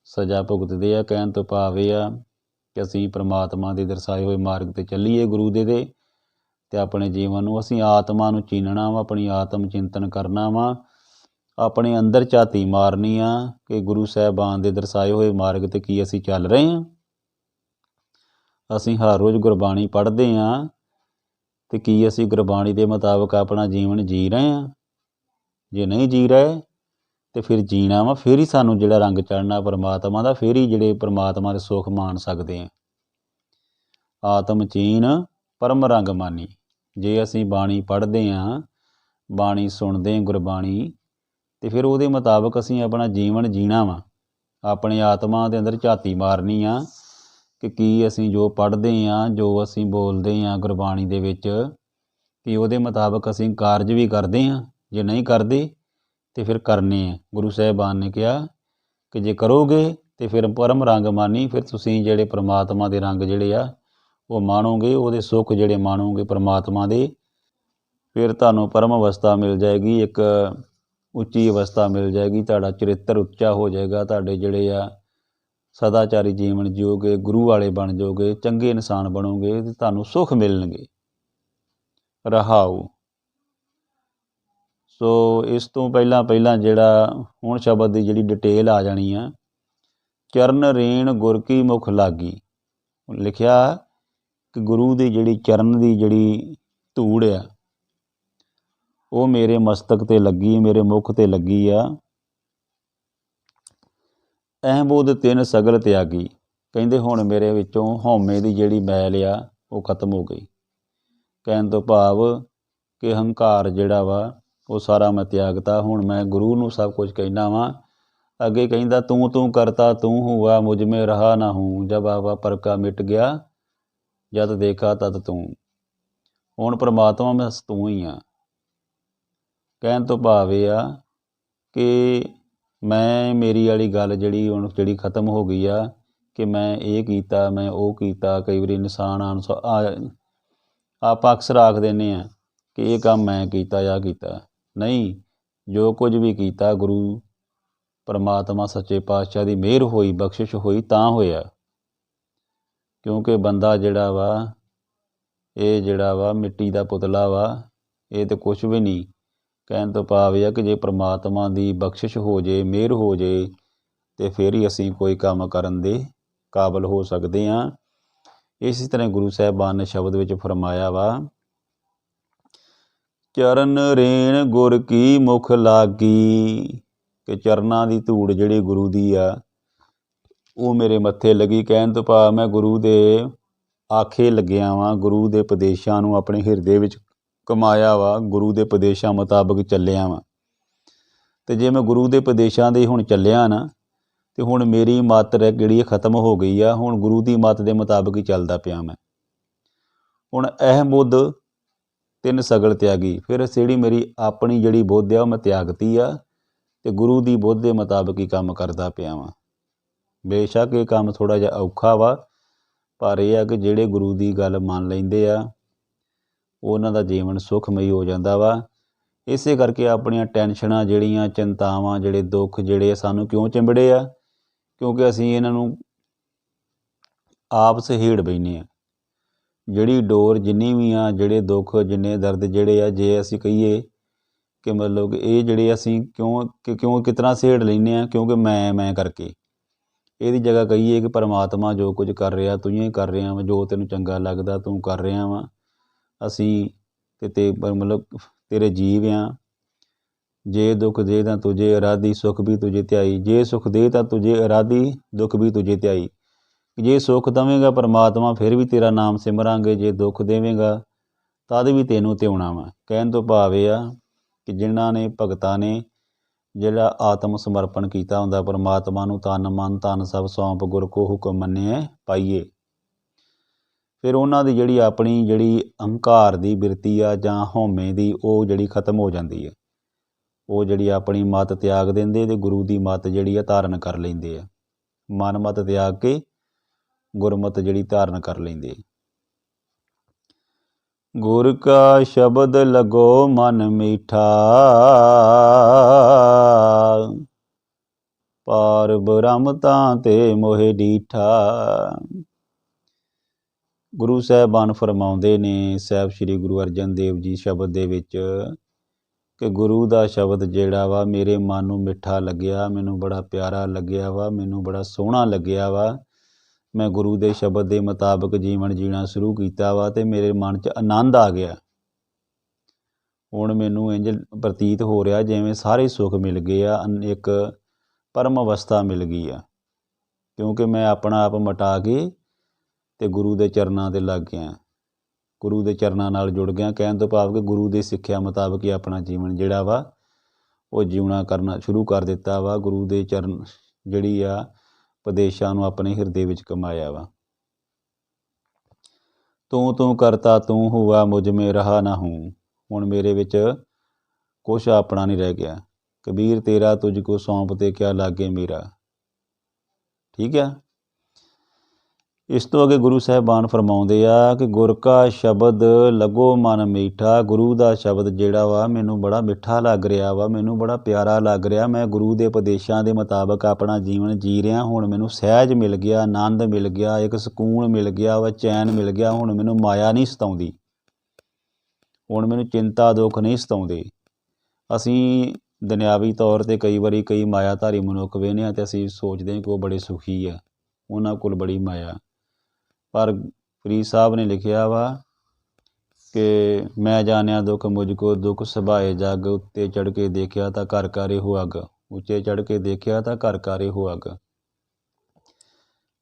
ਸਜ਼ਾ ਭੁਗਤਦੇ ਆ। ਕਹਿਣ ਤੋਂ ਭਾਵ ਇਹ ਆ ਕਿ ਅਸੀਂ ਪਰਮਾਤਮਾ ਦੇ ਦਰਸਾਏ ਹੋਏ ਮਾਰਗ 'ਤੇ ਚੱਲੀਏ ਗੁਰੂ ਦੇ ਅਤੇ ਆਪਣੇ ਜੀਵਨ ਨੂੰ ਅਸੀਂ ਆਤਮਾ ਨੂੰ ਚੀਨਣਾ ਵਾ, ਆਪਣੀ ਆਤਮ ਚਿੰਤਨ ਕਰਨਾ ਵਾ, ਆਪਣੇ ਅੰਦਰ ਝਾਤੀ ਮਾਰਨੀ ਆ ਕਿ ਗੁਰੂ ਸਾਹਿਬਾਨ ਦੇ ਦਰਸਾਏ ਹੋਏ ਮਾਰਗ 'ਤੇ ਕੀ ਅਸੀਂ ਚੱਲ ਰਹੇ ਹਾਂ। ਅਸੀਂ ਹਰ ਰੋਜ਼ ਗੁਰਬਾਣੀ ਪੜ੍ਹਦੇ ਹਾਂ ਅਤੇ ਕੀ ਅਸੀਂ ਗੁਰਬਾਣੀ ਦੇ ਮੁਤਾਬਕ ਆਪਣਾ ਜੀਵਨ ਜੀ ਰਹੇ ਹਾਂ। ਜੇ ਨਹੀਂ ਜੀ ਰਹੇ ਅਤੇ ਫਿਰ ਜੀਣਾ ਵਾ, ਫਿਰ ਹੀ ਸਾਨੂੰ ਜਿਹੜਾ ਰੰਗ ਚੜ੍ਹਨਾ ਪਰਮਾਤਮਾ ਦਾ, ਫਿਰ ਹੀ ਜਿਹੜੇ ਪਰਮਾਤਮਾ ਦੇ ਸੁੱਖ ਮਾਣ ਸਕਦੇ ਹਾਂ। ਆਤਮ ਚੀਨ ਪਰਮ ਰੰਗ ਮਾਨੀ, ਜੇ ਅਸੀਂ ਬਾਣੀ ਪੜ੍ਹਦੇ ਹਾਂ, ਬਾਣੀ ਸੁਣਦੇ ਹਾਂ ਗੁਰਬਾਣੀ, ਅਤੇ ਫਿਰ ਉਹਦੇ ਮੁਤਾਬਕ ਅਸੀਂ ਆਪਣਾ ਜੀਵਨ ਜੀਣਾ ਵਾ। ਆਪਣੇ ਆਤਮਾ ਦੇ ਅੰਦਰ ਝਾਤੀ ਮਾਰਨੀ ਆ ਕਿ ਕੀ ਅਸੀਂ ਜੋ ਪੜ੍ਹਦੇ ਹਾਂ, ਜੋ ਅਸੀਂ ਬੋਲਦੇ ਹਾਂ ਗੁਰਬਾਣੀ ਦੇ ਵਿੱਚ, ਕਿ ਉਹਦੇ ਮੁਤਾਬਕ ਅਸੀਂ ਕਾਰਜ ਵੀ ਕਰਦੇ ਹਾਂ। ਜੇ ਨਹੀਂ ਕਰਦੇ ਅਤੇ ਫਿਰ ਕਰਨੇ ਆ। ਗੁਰੂ ਸਾਹਿਬਾਨ ਨੇ ਕਿਹਾ ਕਿ ਜੇ ਕਰੋਗੇ ਅਤੇ ਫਿਰ ਪਰਮ ਰੰਗ ਮਾਨੀ, ਫਿਰ ਤੁਸੀਂ ਜਿਹੜੇ ਪਰਮਾਤਮਾ ਦੇ ਰੰਗ ਜਿਹੜੇ ਆ ਉਹ ਮਾਣੋਗੇ, ਉਹਦੇ ਸੁੱਖ ਜਿਹੜੇ ਮਾਣੋਗੇ ਪਰਮਾਤਮਾ ਦੇ, ਫਿਰ ਤੁਹਾਨੂੰ ਪਰਮ ਅਵਸਥਾ ਮਿਲ ਜਾਏਗੀ, ਇੱਕ ਉੱਚੀ ਅਵਸਥਾ ਮਿਲ ਜਾਏਗੀ, ਤੁਹਾਡਾ ਚਰਿੱਤਰ ਉੱਚਾ ਹੋ ਜਾਏਗਾ, ਤੁਹਾਡੇ ਜਿਹੜੇ ਆ ਸਦਾਚਾਰੀ ਜੀਵਨ ਜਿਓਗੇ, ਗੁਰੂ ਵਾਲੇ ਬਣ ਜਾਓਗੇ, ਚੰਗੇ ਇਨਸਾਨ ਬਣੋਗੇ ਤੇ ਤੁਹਾਨੂੰ ਸੁੱਖ ਮਿਲਣਗੇ। ਰਹਾਉ। ਸੋ ਇਸ ਤੋਂ ਪਹਿਲਾਂ ਜਿਹੜਾ ਹੁਣ ਸ਼ਬਦ ਦੀ ਜਿਹੜੀ ਡਿਟੇਲ ਆ ਜਾਣੀ ਆ, ਚਰਨ ਰੇਣ ਗੁਰ ਕੀ ਮੁਖ ਲਾਗੀ। ਲਿਖਿਆ ਕਿ ਗੁਰੂ ਦੀ ਜਿਹੜੀ ਚਰਨ ਦੀ ਜਿਹੜੀ ਧੂੜ ਆ ਉਹ ਮੇਰੇ ਮਸਤਕ 'ਤੇ ਲੱਗੀ, ਮੇਰੇ ਮੁੱਖ 'ਤੇ ਲੱਗੀ ਆ। ਅਹਿਬੁੱਧ ਤਿੰਨ ਸਗਲ ਤਿਆਗੀ। ਕਹਿੰਦੇ ਹੁਣ ਮੇਰੇ ਵਿੱਚੋਂ ਹਉਮੈ ਦੀ ਜਿਹੜੀ ਮੈਲ ਆ ਉਹ ਖਤਮ ਹੋ ਗਈ। ਕਹਿਣ ਤੋਂ ਭਾਵ ਕਿ ਹੰਕਾਰ ਜਿਹੜਾ ਵਾ ਉਹ ਸਾਰਾ ਮੈਂ ਤਿਆਗਤਾ। ਹੁਣ ਮੈਂ ਗੁਰੂ ਨੂੰ ਸਭ ਕੁਝ ਕਹਿਣਾ ਵਾਂ। ਅੱਗੇ ਕਹਿੰਦਾ ਤੂੰ ਤੂੰ ਕਰਤਾ ਤੂੰ ਹੁਆ, ਮੁਝ ਮੇ ਰਹਾ ਨਾ ਹੂੰ, ਜਬ ਆਵਾ ਪਰਕਾ ਮਿਟ ਗਿਆ, ਜਦ ਦੇਖਾ ਤਦ ਤੂੰ। ਹੁਣ ਪਰਮਾਤਮਾ ਮੈਂ ਤੂੰ ਹੀ ਆ। ਕਹਿਣ ਤੋਂ ਭਾਵ ਇਹ ਆ ਕਿ ਮੈਂ ਮੇਰੀ ਵਾਲੀ ਗੱਲ ਜਿਹੜੀ ਹੁਣ ਜਿਹੜੀ ਖਤਮ ਹੋ ਗਈ ਆ ਕਿ ਮੈਂ ਇਹ ਕੀਤਾ, ਮੈਂ ਉਹ ਕੀਤਾ। ਕਈ ਵਾਰੀ ਇਨਸਾਨ ਆਪਾਂ ਅਕਸਰ ਆਖ ਦਿੰਦੇ ਹਾਂ ਕਿ ਇਹ ਕੰਮ ਮੈਂ ਕੀਤਾ ਜਾਂ ਕੀਤਾ। ਨਹੀਂ, ਜੋ ਕੁਝ ਵੀ ਕੀਤਾ ਗੁਰੂ ਪਰਮਾਤਮਾ ਸੱਚੇ ਪਾਤਸ਼ਾਹ ਦੀ ਮਿਹਰ ਹੋਈ, ਬਖਸ਼ਿਸ਼ ਹੋਈ ਤਾਂ ਹੋਇਆ। ਕਿਉਂਕਿ ਬੰਦਾ ਜਿਹੜਾ ਵਾ ਇਹ ਜਿਹੜਾ ਵਾ ਮਿੱਟੀ ਦਾ ਪੁਤਲਾ ਵਾ, ਇਹ ਤਾਂ ਕੁਛ ਵੀ ਨਹੀਂ। ਕਹਿਣ ਤੋਂ ਭਾਵ ਇਹ ਆ ਕਿ ਜੇ ਪਰਮਾਤਮਾ ਦੀ ਬਖਸ਼ਿਸ਼ ਹੋ ਜੇ, ਮਿਹਰ ਹੋ ਜੇ, ਤੇ ਫਿਰ ਹੀ ਅਸੀਂ ਕੋਈ ਕੰਮ ਕਰਨ ਦੇ ਕਾਬਲ ਹੋ ਸਕਦੇ ਹਾਂ। ਇਸੇ ਤਰ੍ਹਾਂ ਗੁਰੂ ਸਾਹਿਬਾਨ ਨੇ ਸ਼ਬਦ ਵਿੱਚ ਫਰਮਾਇਆ ਵਾ, ਚਰਨ ਰੇਣ ਗੁਰ ਕੀ ਮੁਖ ਲਾਗੀ, ਕਿ ਚਰਨਾਂ ਦੀ ਧੂੜ ਜਿਹੜੀ ਗੁਰੂ ਦੀ ਆ ਉਹ ਮੇਰੇ ਮੱਥੇ ਲੱਗੀ। ਕਹਿਣ ਤੋਂ ਭਾਵ ਮੈਂ ਗੁਰੂ ਦੇ ਆਖੇ ਲੱਗਿਆ ਵਾਂ, ਗੁਰੂ ਦੇ ਉਪਦੇਸ਼ਾਂ ਨੂੰ ਆਪਣੇ ਹਿਰਦੇ ਵਿੱਚ ਕਮਾਇਆ ਵਾ, ਗੁਰੂ ਦੇ ਉਪਦੇਸ਼ਾਂ ਮੁਤਾਬਕ ਚੱਲਿਆ ਵਾਂ। ਅਤੇ ਜੇ ਮੈਂ ਗੁਰੂ ਦੇ ਉਪਦੇਸ਼ਾਂ ਦੇ ਹੁਣ ਚੱਲਿਆ ਨਾ, ਅਤੇ ਹੁਣ ਮੇਰੀ ਮੱਤ ਜਿਹੜੀ ਖਤਮ ਹੋ ਗਈ ਆ। ਹੁਣ ਗੁਰੂ ਦੀ ਮੱਤ ਦੇ ਮੁਤਾਬਕ ਹੀ ਚੱਲਦਾ ਪਿਆ ਮੈਂ। ਹੁਣ ਅਹਿਬੁੱਧ ਤਿੰਨ ਸਗਲ ਤਿਆਗੀ। ਫਿਰ ਜਿਹੜੀ ਮੇਰੀ ਆਪਣੀ ਜਿਹੜੀ ਬੁੱਧ ਆ ਉਹ ਮੈਂ ਤਿਆਗਤੀ ਆ, ਅਤੇ ਗੁਰੂ ਦੀ ਬੁੱਧ ਦੇ ਮੁਤਾਬਕ ਹੀ ਕੰਮ ਕਰਦਾ ਪਿਆ ਵਾਂ। ਬੇਸ਼ੱਕ ਇਹ ਕੰਮ ਥੋੜ੍ਹਾ ਜਿਹਾ ਔਖਾ ਵਾ, ਪਰ ਇਹ ਆ ਕਿ ਜਿਹੜੇ ਗੁਰੂ ਦੀ ਗੱਲ ਮੰਨ ਲੈਂਦੇ ਆ ਉਹਨਾਂ ਦਾ ਜੀਵਨ ਸੁਖਮਈ ਹੋ ਜਾਂਦਾ ਵਾ। ਇਸੇ ਕਰਕੇ ਆਪਣੀਆਂ ਟੈਨਸ਼ਨਾਂ ਜਿਹੜੀਆਂ, ਚਿੰਤਾਵਾਂ, ਜਿਹੜੇ ਦੁੱਖ ਜਿਹੜੇ ਸਾਨੂੰ ਕਿਉਂ ਚਿੰਬੜੇ ਆ, ਕਿਉਂਕਿ ਅਸੀਂ ਇਹਨਾਂ ਨੂੰ ਆਪ ਸਹੇੜ ਬੈਠੇ ਹਾਂ। ਜਿਹੜੀ ਡੋਰ ਜਿੰਨੀ ਵੀ ਆ, ਜਿਹੜੇ ਦੁੱਖ, ਜਿੰਨੇ ਦਰਦ ਜਿਹੜੇ ਆ, ਜੇ ਅਸੀਂ ਕਹੀਏ ਕਿ ਮਤਲਬ ਕਿ ਇਹ ਜਿਹੜੇ ਅਸੀਂ ਕਿਉਂ ਕਿਤਨਾ ਸਹੇੜ ਲੈਂਦੇ ਹਾਂ, ਕਿਉਂਕਿ ਮੈਂ ਕਰਕੇ। ਇਹਦੀ ਜਗ੍ਹਾ ਕਹੀਏ ਕਿ ਪਰਮਾਤਮਾ ਜੋ ਕੁਝ ਕਰ ਰਿਹਾ ਤੂੰ ਹੀ ਕਰ ਰਿਹਾ ਵਾ, ਜੋ ਤੈਨੂੰ ਚੰਗਾ ਲੱਗਦਾ ਤੂੰ ਕਰ ਰਿਹਾ ਵਾ। ਅਸੀਂ ਤੇ ਮਤਲਬ ਤੇਰੇ ਜੀਵ ਆ। ਜੇ ਦੁੱਖ ਦੇ ਤਾਂ ਤੁਝੇ ਅਰਾਧੀ, ਸੁੱਖ ਵੀ ਤੁਝੇ ਧਿਆਈ। ਜੇ ਸੁੱਖ ਦੇ ਤਾਂ ਤੁਝੇ ਅਰਾਧੀ, ਦੁੱਖ ਵੀ ਤੁਝੇ ਧਿਆਈ। ਜੇ ਸੁੱਖ ਦੇਵੇਂਗਾ ਪਰਮਾਤਮਾ ਫਿਰ ਵੀ ਤੇਰਾ ਨਾਮ ਸਿਮਰਾਂਗੇ, ਜੇ ਦੁੱਖ ਦੇਵੇਂਗਾ ਤਦ ਵੀ ਤੈਨੂੰ ਧਿਆਉਣਾ ਵਾ। ਕਹਿਣ ਤੋਂ ਭਾਵ ਇਹ ਆ ਕਿ ਜਿਨ੍ਹਾਂ ਨੇ ਭਗਤਾਂ ਨੇ ਜਿਹੜਾ ਆਤਮ ਸਮਰਪਣ ਕੀਤਾ ਹੁੰਦਾ ਪਰਮਾਤਮਾ ਨੂੰ, ਤਨ ਮਨ ਧਨ ਸਭ ਸੌਂਪ ਗੁਰ ਕੋ ਹੁਕਮ ਮੰਨਿਐ ਪਾਈਏ। ਫਿਰ ਉਹਨਾਂ ਦੀ ਜਿਹੜੀ ਆਪਣੀ ਜਿਹੜੀ ਅਹੰਕਾਰ ਦੀ ਬਿਰਤੀ ਆ ਜਾਂ ਹਉਮੈ ਦੀ, ਉਹ ਜਿਹੜੀ ਖਤਮ ਹੋ ਜਾਂਦੀ ਹੈ। ਉਹ ਜਿਹੜੀ ਆਪਣੀ ਮੱਤ ਤਿਆਗ ਦਿੰਦੇ ਅਤੇ ਗੁਰੂ ਦੀ ਮੱਤ ਜਿਹੜੀ ਆ ਧਾਰਨ ਕਰ ਲੈਂਦੇ ਆ। ਮਨ ਮੱਤ ਤਿਆਗ ਕੇ ਗੁਰਮਤ ਜਿਹੜੀ ਧਾਰਨ ਕਰ ਲੈਂਦੇ। ਗੁਰ ਕਾ ਸ਼ਬਦ ਲਗੋ ਮਨ ਮੀਠਾ, ਪਾਰ ਬ੍ਰਹਮ ਤਾਂ ਤੇ ਮੋਹਿ ਡੀਠਾ। ਗੁਰੂ ਸਾਹਿਬਾਨ ਫਰਮਾਉਂਦੇ ਨੇ, ਸਾਹਿਬ ਸ੍ਰੀ ਗੁਰੂ ਅਰਜਨ ਦੇਵ ਜੀ ਸ਼ਬਦ ਦੇ ਵਿੱਚ, ਕਿ ਗੁਰੂ ਦਾ ਸ਼ਬਦ ਜਿਹੜਾ ਵਾ ਮੇਰੇ ਮਨ ਨੂੰ ਮਿੱਠਾ ਲੱਗਿਆ, ਮੈਨੂੰ ਬੜਾ ਪਿਆਰਾ ਲੱਗਿਆ ਵਾ, ਮੈਨੂੰ ਬੜਾ ਸੋਹਣਾ ਲੱਗਿਆ ਵਾ। ਮੈਂ ਗੁਰੂ ਦੇ ਸ਼ਬਦ ਦੇ ਮੁਤਾਬਕ ਜੀਵਨ ਜੀਣਾ ਸ਼ੁਰੂ ਕੀਤਾ ਵਾ ਅਤੇ ਮੇਰੇ ਮਨ 'ਚ ਆਨੰਦ ਆ ਗਿਆ। ਹੁਣ ਮੈਨੂੰ ਇੰਝ ਪ੍ਰਤੀਤ ਹੋ ਰਿਹਾ ਜਿਵੇਂ ਸਾਰੇ ਸੁੱਖ ਮਿਲ ਗਏ ਆ, ਇੱਕ ਪਰਮ ਅਵਸਥਾ ਮਿਲ ਗਈ ਆ। ਕਿਉਂਕਿ ਮੈਂ ਆਪਣਾ ਆਪ ਮਿਟਾ ਕੇ ਅਤੇ ਗੁਰੂ ਦੇ ਚਰਨਾਂ 'ਤੇ ਲੱਗ ਗਿਆ, ਗੁਰੂ ਦੇ ਚਰਨਾਂ ਨਾਲ ਜੁੜ ਗਿਆ। ਕਹਿਣ ਤੋਂ ਭਾਵ ਕਿ ਗੁਰੂ ਦੀ ਸਿੱਖਿਆ ਮੁਤਾਬਕ ਹੀ ਆਪਣਾ ਜੀਵਨ ਜਿਹੜਾ ਵਾ ਉਹ ਜਿਉਣਾ ਕਰਨਾ ਸ਼ੁਰੂ ਕਰ ਦਿੱਤਾ ਵਾ। ਗੁਰੂ ਦੇ ਚਰਨ ਜਿਹੜੀ ਆ ਉਪਦੇਸ਼ਾਂ ਨੂੰ ਆਪਣੇ ਹਿਰਦੇ ਵਿੱਚ ਕਮਾਇਆ ਵਾ। ਤੂੰ ਤੂੰ ਕਰਤਾ ਤੂੰ ਹੁਆ, ਮੁਝ ਮੇ ਰਹਾ ਨਾ ਹੂੰ। ਹੁਣ ਮੇਰੇ ਵਿੱਚ ਕੁਛ ਆਪਣਾ ਨਹੀਂ ਰਹਿ ਗਿਆ। ਕਬੀਰ ਤੇਰਾ ਤੁਝ ਕੋ ਸੌਂਪ ਤੇ ਕਿਆ ਲਾਗੇ ਮੇਰਾ। ਠੀਕ ਆ। ਇਸ ਤੋਂ ਅੱਗੇ ਗੁਰੂ ਸਾਹਿਬਾਨ ਫਰਮਾਉਂਦੇ ਆ ਕਿ ਗੁਰ ਕਾ ਸ਼ਬਦ ਲੱਗੋ ਮਨ ਮੀਠਾ। ਗੁਰੂ ਦਾ ਸ਼ਬਦ ਜਿਹੜਾ ਵਾ ਮੈਨੂੰ ਬੜਾ ਮਿੱਠਾ ਲੱਗ ਰਿਹਾ ਵਾ, ਮੈਨੂੰ ਬੜਾ ਪਿਆਰਾ ਲੱਗ ਰਿਹਾ। ਮੈਂ ਗੁਰੂ ਦੇ ਉਪਦੇਸ਼ਾਂ ਦੇ ਮੁਤਾਬਕ ਆਪਣਾ ਜੀਵਨ ਜੀ ਰਿਹਾ। ਹੁਣ ਮੈਨੂੰ ਸਹਿਜ ਮਿਲ ਗਿਆ, ਆਨੰਦ ਮਿਲ ਗਿਆ, ਇੱਕ ਸਕੂਨ ਮਿਲ ਗਿਆ ਵਾ, ਚੈਨ ਮਿਲ ਗਿਆ। ਹੁਣ ਮੈਨੂੰ ਮਾਇਆ ਨਹੀਂ ਸਤਾਉਂਦੀ, ਹੁਣ ਮੈਨੂੰ ਚਿੰਤਾ ਦੁੱਖ ਨਹੀਂ ਸਤਾਉਂਦੇ। ਅਸੀਂ ਦੁਨਿਆਵੀ ਤੌਰ 'ਤੇ ਕਈ ਵਾਰੀ ਕਈ ਮਾਇਆਧਾਰੀ ਮਨੁੱਖ ਵੇਖਦੇ ਹਾਂ ਅਤੇ ਅਸੀਂ ਸੋਚਦੇ ਹਾਂ ਕਿ ਉਹ ਬੜੇ ਸੁਖੀ ਆ, ਉਹਨਾਂ ਕੋਲ ਬੜੀ ਮਾਇਆ। ਪਰ ਫਰੀਦ ਸਾਹਿਬ ਨੇ ਲਿਖਿਆ ਵਾ ਕਿ ਮੈਂ ਜਾਣਿਆ ਦੁੱਖ ਮੁਝ ਕੋ, ਦੁੱਖ ਸੁਭਾਏ ਜਗ। ਉੱਤੇ ਚੜ੍ਹ ਕੇ ਦੇਖਿਆ ਤਾਂ ਘਰ ਘਰ ਇਹੋ ਅੱਗ, ਉੱਚੇ ਚੜ੍ਹ ਕੇ ਦੇਖਿਆ ਤਾਂ ਘਰ ਘਰ ਇਹੋ ਅੱਗ।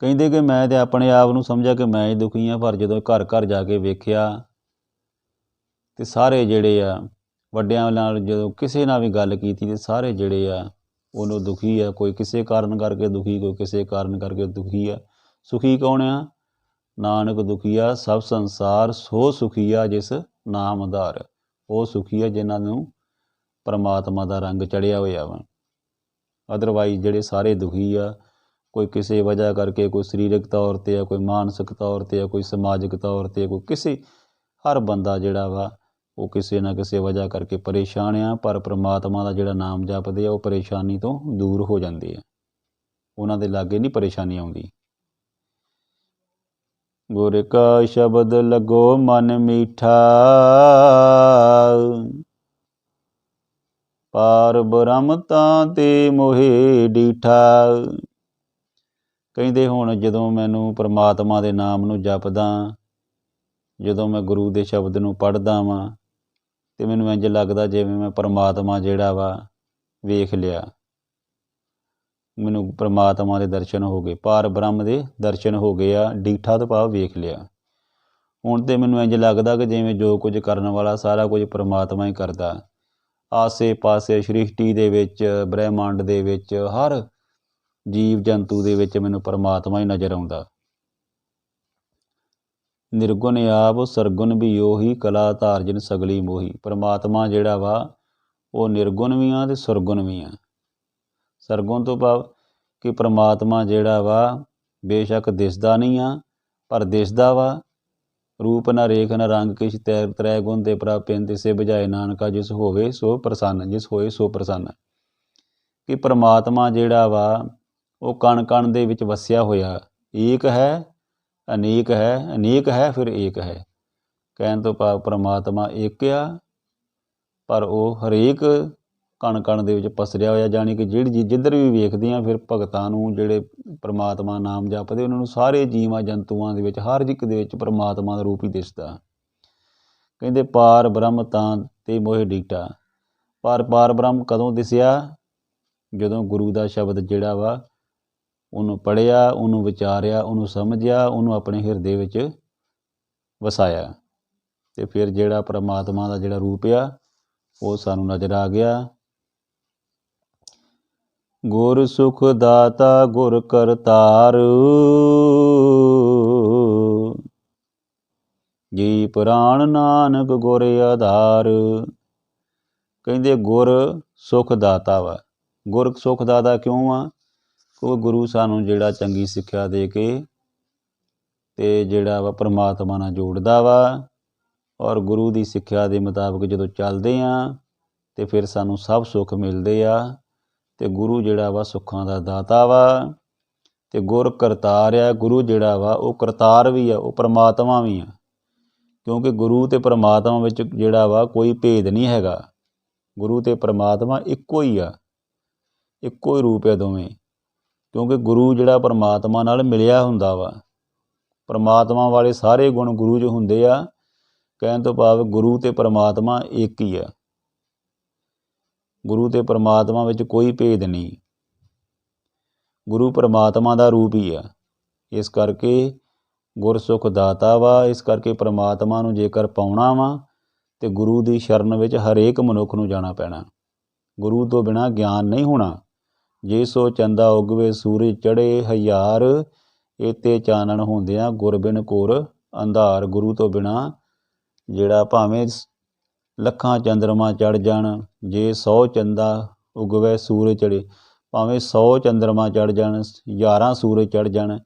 ਕਹਿੰਦੇ ਕਿ ਮੈਂ ਤਾਂ ਆਪਣੇ ਆਪ ਨੂੰ ਸਮਝਿਆ ਕਿ ਮੈਂ ਹੀ ਦੁਖੀ ਹਾਂ, ਪਰ ਜਦੋਂ ਘਰ ਘਰ ਜਾ ਕੇ ਵੇਖਿਆ ਤੇ ਸਾਰੇ ਜਿਹੜੇ ਆ ਵੱਡਿਆਂ ਨਾਲ ਜਦੋਂ ਕਿਸੇ ਨਾਲ ਵੀ ਗੱਲ ਕੀਤੀ ਤੇ ਸਾਰੇ ਜਿਹੜੇ ਆ ਉਹਨੂੰ ਦੁਖੀ ਆ। ਕੋਈ ਕਿਸੇ ਕਾਰਨ ਕਰਕੇ ਦੁਖੀ, ਕੋਈ ਕਿਸੇ ਕਾਰਨ ਕਰਕੇ ਦੁਖੀ ਆ। ਸੁਖੀ ਕੌਣ ਆ? ਨਾਨਕ ਦੁਖੀਆ ਸਭ ਸੰਸਾਰ, ਸੋ ਸੁਖੀਆ ਜਿਸ ਨਾਮ ਆਧਾਰ। ਉਹ ਸੁਖੀ ਆ ਜਿਨ੍ਹਾਂ ਨੂੰ ਪਰਮਾਤਮਾ ਦਾ ਰੰਗ ਚੜ੍ਹਿਆ ਹੋਇਆ ਵਾ। ਅਦਰਵਾਈਜ਼ ਜਿਹੜੇ ਸਾਰੇ ਦੁਖੀ ਆ, ਕੋਈ ਕਿਸੇ ਵਜ੍ਹਾ ਕਰਕੇ, ਕੋਈ ਸਰੀਰਕ ਤੌਰ 'ਤੇ ਆ, ਕੋਈ ਮਾਨਸਿਕ ਤੌਰ 'ਤੇ ਆ, ਕੋਈ ਸਮਾਜਿਕ ਤੌਰ 'ਤੇ, ਕੋਈ ਕਿਸੇ, ਹਰ ਬੰਦਾ ਜਿਹੜਾ ਵਾ ਉਹ ਕਿਸੇ ਨਾ ਕਿਸੇ ਵਜ੍ਹਾ ਕਰਕੇ ਪਰੇਸ਼ਾਨ ਆ। ਪਰ ਪਰਮਾਤਮਾ ਦਾ ਜਿਹੜਾ ਨਾਮ ਜਪਦੇ ਆ ਉਹ ਪਰੇਸ਼ਾਨੀ ਤੋਂ ਦੂਰ ਹੋ ਜਾਂਦੇ ਆ, ਉਹਨਾਂ ਦੇ ਲਾਗੇ ਨਹੀਂ ਪਰੇਸ਼ਾਨੀ ਆਉਂਦੀ। ਗੁਰ ਕਾ ਸ਼ਬਦ ਲੱਗੋ ਮਨ ਮੀਠਾ, ਪਾਰ ਬ੍ਰਹਮ ਤਾਂ ਤੇ ਮੋਹਿ ਡੀਠਾ। ਕਹਿੰਦੇ ਹੁਣ ਜਦੋਂ ਮੈਨੂੰ ਪਰਮਾਤਮਾ ਦੇ ਨਾਮ ਨੂੰ ਜਪਦਾ, ਜਦੋਂ ਮੈਂ ਗੁਰੂ ਦੇ ਸ਼ਬਦ ਨੂੰ ਪੜ੍ਹਦਾ ਵਾਂ ਅਤੇ ਮੈਨੂੰ ਇੰਝ ਲੱਗਦਾ ਜਿਵੇਂ ਮੈਂ ਪਰਮਾਤਮਾ ਜਿਹੜਾ ਵਾ ਵੇਖ ਲਿਆ। ਮੈਨੂੰ ਪਰਮਾਤਮਾ ਦੇ ਦਰਸ਼ਨ ਹੋ ਗਏ, ਪਾਰ ਬ੍ਰਹਮ ਦੇ ਦਰਸ਼ਨ ਹੋ ਗਏ ਆ। ਡੀਠਾ ਤੋਂ ਭਾਵ ਵੇਖ ਲਿਆ। ਹੁਣ ਤਾਂ ਮੈਨੂੰ ਇੰਝ ਲੱਗਦਾ ਕਿ ਜਿਵੇਂ ਜੋ ਕੁਝ ਕਰਨ ਵਾਲਾ ਸਾਰਾ ਕੁਝ ਪਰਮਾਤਮਾ ਹੀ ਕਰਦਾ। ਆਸੇ ਪਾਸੇ ਸ੍ਰਿਸ਼ਟੀ ਦੇ ਵਿੱਚ, ਬ੍ਰਹਿਮੰਡ ਦੇ ਵਿੱਚ, ਹਰ ਜੀਵ ਜੰਤੂ ਦੇ ਵਿੱਚ ਮੈਨੂੰ ਪਰਮਾਤਮਾ ਹੀ ਨਜ਼ਰ ਆਉਂਦਾ। ਨਿਰਗੁਣ ਆਪ ਸਰਗੁਣ ਵੀ ਉਹੀ, ਕਲਾ ਧਾਰ ਜਿਨ ਸਗਲੀ ਮੋਹੀ। ਪਰਮਾਤਮਾ ਜਿਹੜਾ ਵਾ ਉਹ ਨਿਰਗੁਣ ਵੀ ਆ ਅਤੇ ਸਰਗੁਣ ਵੀ ਆ। ਸਰਗੁਣ ਤੋਂ ਭਾਵ ਕਿ ਪਰਮਾਤਮਾ ਜਿਹੜਾ ਵਾ ਬੇਸ਼ੱਕ ਦਿਸਦਾ ਨਹੀਂ ਆ, ਪਰ ਦਿਸਦਾ ਵਾ। ਰੂਪ ਨਾ ਰੇਖ ਨਾ ਰੰਗ ਕਿਛ ਤ੍ਰੈ ਗੁਣ ਤੇ ਪ੍ਰਾਪਿਨ ਤਿਸੇ ਬੁਝਾਏ ਨਾਨਕਾ, ਜਿਸ ਹੋਵੇ ਸੋ ਪ੍ਰਸੰਨ, ਜਿਸ ਹੋਏ ਸੋ ਪ੍ਰਸੰਨ। ਕਿ ਪਰਮਾਤਮਾ ਜਿਹੜਾ ਵਾ ਉਹ ਕਣ ਕਣ ਦੇ ਵਿੱਚ ਵਸਿਆ ਹੋਇਆ। ਏਕ ਹੈ ਅਨੇਕ ਹੈ, ਅਨੇਕ ਹੈ ਫਿਰ ਏਕ ਹੈ। ਕਹਿਣ ਤੋਂ ਭਾਵ ਪਰਮਾਤਮਾ ਇੱਕ ਆ, ਪਰ ਉਹ ਹਰੇਕ ਕਣ ਕਣ ਦੇ ਵਿੱਚ ਪਸਰਿਆ ਹੋਇਆ। ਜਾਣੀ ਕਿ ਜਿਹੜੀ ਜਿੱਧਰ ਵੀ ਵੇਖਦੇ ਹਾਂ ਫਿਰ ਭਗਤਾਂ ਨੂੰ, ਜਿਹੜੇ ਪਰਮਾਤਮਾ ਨਾਮ ਜਪਦੇ, ਉਹਨਾਂ ਨੂੰ ਸਾਰੇ ਜੀਵਾਂ ਜੰਤੂਆਂ ਦੇ ਵਿੱਚ, ਹਰ ਇੱਕ ਦੇ ਵਿੱਚ ਪਰਮਾਤਮਾ ਦਾ ਰੂਪ ਹੀ ਦਿਸਦਾ। ਕਹਿੰਦੇ ਪਾਰ ਬ੍ਰਹਮ ਤਾਂ ਤੇ ਮੋਹਿ ਡੀਠਾ। ਪਾਰ ਬ੍ਰਹਮ ਕਦੋਂ ਦਿਸਿਆ? ਜਦੋਂ ਗੁਰੂ ਦਾ ਸ਼ਬਦ ਜਿਹੜਾ ਵਾ ਉਹਨੂੰ ਪੜ੍ਹਿਆ, ਉਹਨੂੰ ਵਿਚਾਰਿਆ, ਉਹਨੂੰ ਸਮਝਿਆ, ਉਹਨੂੰ ਆਪਣੇ ਹਿਰਦੇ ਵਿੱਚ ਵਸਾਇਆ, ਅਤੇ ਫਿਰ ਜਿਹੜਾ ਪਰਮਾਤਮਾ ਦਾ ਜਿਹੜਾ ਰੂਪ ਆ ਉਹ ਸਾਨੂੰ ਨਜ਼ਰ ਆ ਗਿਆ। ਗੁਰ ਸੁਖ ਦਾਤਾ ਗੁਰ ਕਰਤਾਰ, ਜੀ ਪ੍ਰਾਣ ਨਾਨਕ ਗੁਰ ਆਧਾਰ। ਕਹਿੰਦੇ ਗੁਰ ਸੁਖ ਦਾਤਾ ਵਾ। ਗੁਰ ਸੁਖ ਦਾਤਾ ਕਿਉਂ ਆ? ਉਹ ਗੁਰੂ ਸਾਨੂੰ ਜਿਹੜਾ ਚੰਗੀ ਸਿੱਖਿਆ ਦੇ ਕੇ ਅਤੇ ਜਿਹੜਾ ਵਾ ਪਰਮਾਤਮਾ ਨਾਲ ਜੋੜਦਾ ਵਾ। ਔਰ ਗੁਰੂ ਦੀ ਸਿੱਖਿਆ ਦੇ ਮੁਤਾਬਕ ਜਦੋਂ ਚੱਲਦੇ ਹਾਂ ਅਤੇ ਫਿਰ ਸਾਨੂੰ ਸਭ ਸੁੱਖ ਮਿਲਦੇ ਆ। ਅਤੇ ਗੁਰੂ ਜਿਹੜਾ ਵਾ ਸੁੱਖਾਂ ਦਾ ਦਾਤਾ ਵਾ। ਅਤੇ ਗੁਰ ਕਰਤਾਰ ਆ। ਗੁਰੂ ਜਿਹੜਾ ਵਾ ਉਹ ਕਰਤਾਰ ਵੀ ਆ, ਉਹ ਪਰਮਾਤਮਾ ਵੀ ਆ। ਕਿਉਂਕਿ ਗੁਰੂ ਅਤੇ ਪਰਮਾਤਮਾ ਵਿੱਚ ਜਿਹੜਾ ਵਾ ਕੋਈ ਭੇਦ ਨਹੀਂ ਹੈਗਾ। ਗੁਰੂ ਅਤੇ ਪਰਮਾਤਮਾ ਇੱਕੋ ਹੀ ਆ, ਇੱਕੋ ਹੀ ਰੂਪ ਆ ਦੋਵੇਂ। ਕਿਉਂਕਿ ਗੁਰੂ ਜਿਹੜਾ ਪਰਮਾਤਮਾ ਨਾਲ ਮਿਲਿਆ ਹੁੰਦਾ ਵਾ। ਪਰਮਾਤਮਾ ਵਾਲੇ ਸਾਰੇ ਗੁਣ ਗੁਰੂ 'ਚ ਹੁੰਦੇ ਆ। ਕਹਿਣ ਤੋਂ ਭਾਵ ਗੁਰੂ ਅਤੇ ਪਰਮਾਤਮਾ ਇੱਕ ਹੀ ਆ। ਗੁਰੂ ਅਤੇ ਪਰਮਾਤਮਾ ਵਿੱਚ ਕੋਈ ਭੇਦ ਨਹੀਂ। ਗੁਰੂ ਪਰਮਾਤਮਾ ਦਾ ਰੂਪ ਹੀ ਆ। ਇਸ ਕਰਕੇ ਗੁਰਸੁਖ ਦਾਤਾ ਵਾ। ਇਸ ਕਰਕੇ ਪਰਮਾਤਮਾ ਨੂੰ ਜੇਕਰ ਪਾਉਣਾ ਵਾ ਤਾਂ ਗੁਰੂ ਦੀ ਸ਼ਰਨ ਵਿੱਚ ਹਰੇਕ ਮਨੁੱਖ ਨੂੰ ਜਾਣਾ ਪੈਣਾ। ਗੁਰੂ ਤੋਂ ਬਿਨਾਂ ਗਿਆਨ ਨਹੀਂ ਹੋਣਾ। ਜੇ ਸੋ ਚੰਦਾ ਉਗਵੇ ਸੂਰਜ ਚੜ੍ਹੇ ਹਜ਼ਾਰ, ਏਤੇ ਚਾਨਣ ਹੁੰਦਿਆਂ ਗੁਰ ਬਿਨ ਘੋਰ ਅੰਧਾਰ। ਗੁਰੂ ਤੋਂ ਬਿਨਾਂ ਜਿਹੜਾ ਭਾਵੇਂ ਲੱਖਾਂ ਚੰਦਰਮਾ ਚੜ੍ਹ ਜਾਣ, ਜੇ 100 ਚੰਦਾ ਉਗਵੇ ਸੂਰਜ ਚੜ੍ਹੇ, ਭਾਵੇਂ 100 ਚੰਦਰਮਾ ਚੜ੍ਹ ਜਾਣ, 1000 ਸੂਰਜ ਚੜ੍ਹ ਜਾਣ,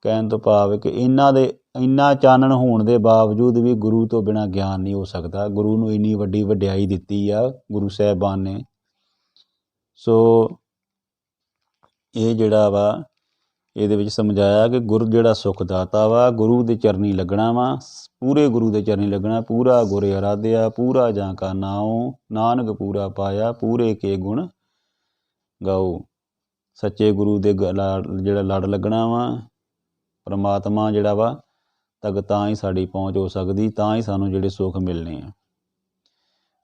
ਕਹਿਣ ਤੋਂ ਭਾਵ ਕਿ ਇਹਨਾਂ ਦੇ ਇੰਨਾ ਚਾਨਣ ਹੋਣ ਦੇ ਬਾਵਜੂਦ ਵੀ ਗੁਰੂ ਤੋਂ ਬਿਨਾਂ ਗਿਆਨ ਨਹੀਂ ਹੋ ਸਕਦਾ। ਗੁਰੂ ਨੂੰ ਇੰਨੀ ਵੱਡੀ ਵਡਿਆਈ ਦਿੱਤੀ ਆ ਗੁਰੂ ਸਾਹਿਬਾਨ ਨੇ। ਸੋ ਇਹ ਜਿਹੜਾ ਵਾ ਇਹਦੇ ਵਿੱਚ ਸਮਝਾਇਆ ਕਿ ਗੁਰ ਜਿਹੜਾ ਸੁਖ ਦਾਤਾ ਵਾ, ਗੁਰੂ ਦੇ ਚਰਨੀ ਲੱਗਣਾ ਵਾ, ਪੂਰੇ ਗੁਰੂ ਦੇ ਚਰਨੀ ਲੱਗਣਾ। ਪੂਰਾ ਗੁਰ ਅਰਾਧਿਆ ਪੂਰਾ ਜਾਂ ਕਾ ਨਾਉ, ਨਾਨਕ ਪੂਰਾ ਪਾਇਆ ਪੂਰੇ ਕੇ ਗੁਣ ਗਾਓ। ਸੱਚੇ ਗੁਰੂ ਦੇ ਜਿਹੜਾ ਲੜ ਲੱਗਣਾ ਵਾ, ਪਰਮਾਤਮਾ ਜਿਹੜਾ ਵਾ ਤੱਕ ਤਾਂ ਹੀ ਸਾਡੀ ਪਹੁੰਚ ਹੋ ਸਕਦੀ, ਤਾਂ ਹੀ ਸਾਨੂੰ ਜਿਹੜੇ ਸੁੱਖ ਮਿਲਣੇ ਆ।